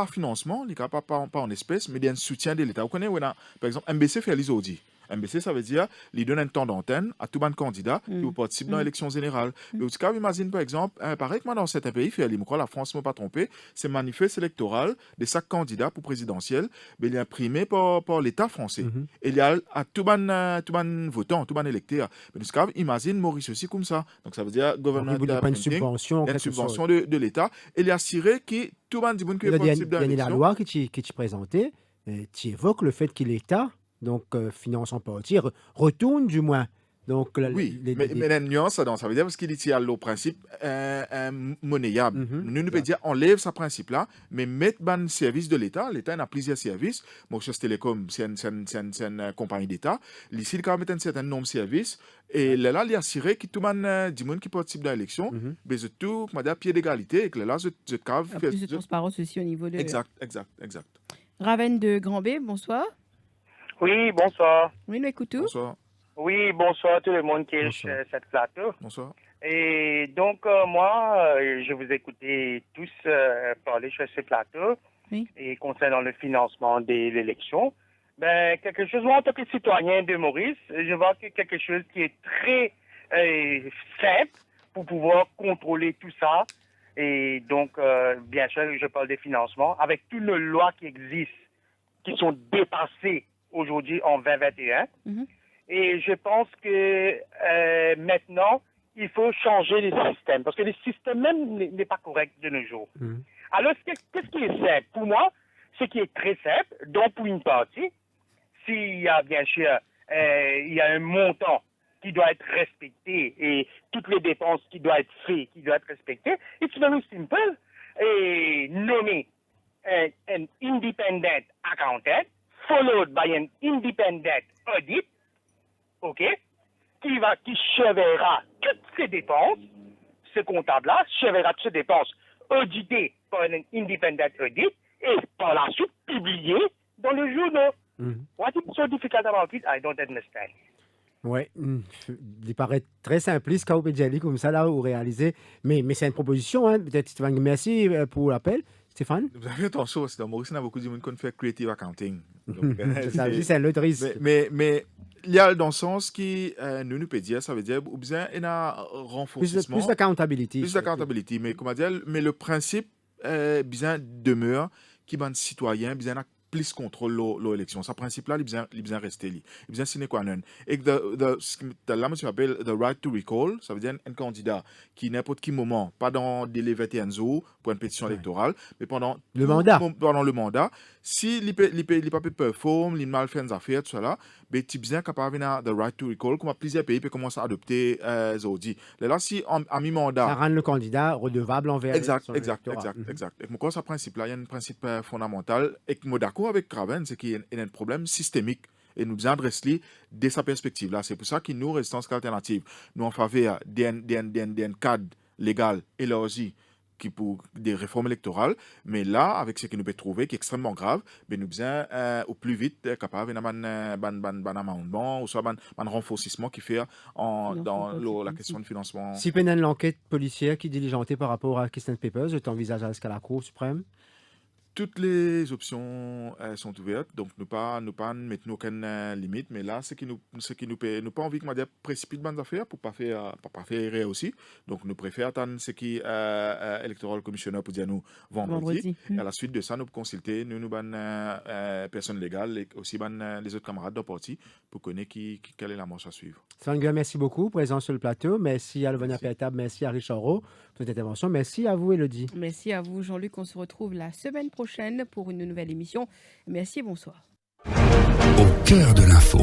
financement, pas en espèces, mais d'un soutien de l'État. Vous connaissez, par exemple, MBC fait l'ISODI. MBC, ça veut dire qu'il donne un temps d'antenne à tout le candidat qui participe dans l'élection générale. Mais au cas où, imagine par exemple, pareil que moi dans certains pays, je crois la France ne m'a pas trompé, c'est manifeste électoral de chaque candidat pour présidentiel, mais il est imprimé par l'État français. Et il y a à tout le votant, tout le électeur. Mais dans ce cas, imagine Maurice aussi comme ça. Donc ça veut dire gouvernement une subvention de l'État. Et il est assuré que tout le monde qui est participe dans l'élection. La loi qui tu présentais, tu évoques le fait que l'État, donc finance en partie, retourne du moins Donc, oui, mais la nuance, ça veut dire parce qu'il dit qu'il y a le principe monnayable. Nous ne pouvons dire enlève ce principe-là, mais mettre ban service de l'État. L'État a plusieurs services. Mauritius Telecom, c'est une compagnie d'État. Ici, il y a un certain nombre de services. Et là, il y a assuré que tout le monde qui participe à l'élection, mais tout, pied d'égalité, et que là, je cave. Plus de transparence aussi au niveau de. Exact. Raven de Grand B, bonsoir. Oui, bonsoir. Oui, nous écoutons. Bonsoir. Oui, bonsoir à tout le monde qui est sur cette plateau. Bonsoir. Et donc, moi, je vous écoutais tous parler sur ce plateau. Oui. Et concernant le financement de l'élection, quelque chose, moi, en tant que citoyen de Maurice, je vois que quelque chose qui est très simple pour pouvoir contrôler tout ça. Et donc, bien sûr, je parle des financements, avec toutes les lois qui existent, qui sont dépassées aujourd'hui en 2021. Et je pense que maintenant, il faut changer les systèmes, parce que le système même n'est pas correct de nos jours. Alors, qu'est-ce qui est simple? Pour moi, ce qui est très simple, donc pour une partie, s'il y a bien sûr il y a un montant qui doit être respecté et toutes les dépenses qui doivent être faites, qui doivent être respectées, it's very simple. Et nommer an independent accountant, followed by an independent audit, OK, qui surveillera toutes ces dépenses, ce comptable-là surveillera toutes ces dépenses auditées par un independent audit et par la suite publiées dans le journal. What is so difficult about it? I don't understand. Oui, il paraît très simpliste quand vous dire comme ça, là, vous réalisez. Mais c'est une proposition, hein. Peut-être, Stéphane, merci pour l'appel. Stéphane? Vous avez attention, parce que dans Maurice, il y a beaucoup de gens qui font creative accounting. C'est le risque. Mais il y a dans le sens qui nous peut dire, ça veut dire, ou bien il y a un renforcement. Plus d'accountability. Plus d'accountability. Mais comment dire, mais le principe, bien demeure, qui est citoyen, bien plus contrôle l'élection. Ce principe-là, il est bien resté. Il est bien sine qua non. Et là, monsieur appelle the right to recall, ça veut dire un candidat qui, n'importe quel moment, pas dans délai 21 jours pour une pétition électorale, mais pendant le mandat, si il ne peut pas performer, il mal fait des affaires, tout ça là, mais il est bien capable de the right to recall, comme plusieurs pays peuvent commencer à adopter Zodi. Là, si en mi-mandat. Ça rend le candidat redevable envers Exact. Et pourquoi ce principe-là, il y a un principe fondamental, et que moi d'accord avec Raven, c'est qu'il y a un problème systémique. Et nous devons adresser dès sa perspective-là. C'est pour ça qu'il nous reste alternative. Nous en faveur d'un cadre légal élargi qui pour des réformes électorales, mais là, avec ce que nous pouvons trouver, qui est extrêmement grave, nous devons au plus vite capable d'un amendement ou soit un renforcement qui fait dans la question de financement. Si peine l'enquête policière qui est diligentée par rapport à Keystone Papers, tu envisages à ce qu'à la Cour suprême? Toutes les options sont ouvertes, donc nous pas mettre aucune limite, mais là, ce qui nous pas envie que précipite bonnes affaires pour pas faire erreur aussi. Donc nous préférons attendre ce qui Electoral Commissioner pour dire nous vendredi. Et à la suite de ça, nous consulter nous personnes légales et aussi les autres camarades de parti pour connaître quelle est la marche à suivre. Sangua, merci beaucoup, présent sur le plateau. Merci à Levania Pétable, merci à Richard Rowe pour cette intervention. Merci à vous, Élodie. Merci à vous, Jean-Luc. On se retrouve la semaine prochaine pour une nouvelle émission. Merci et bonsoir. Au cœur de l'info.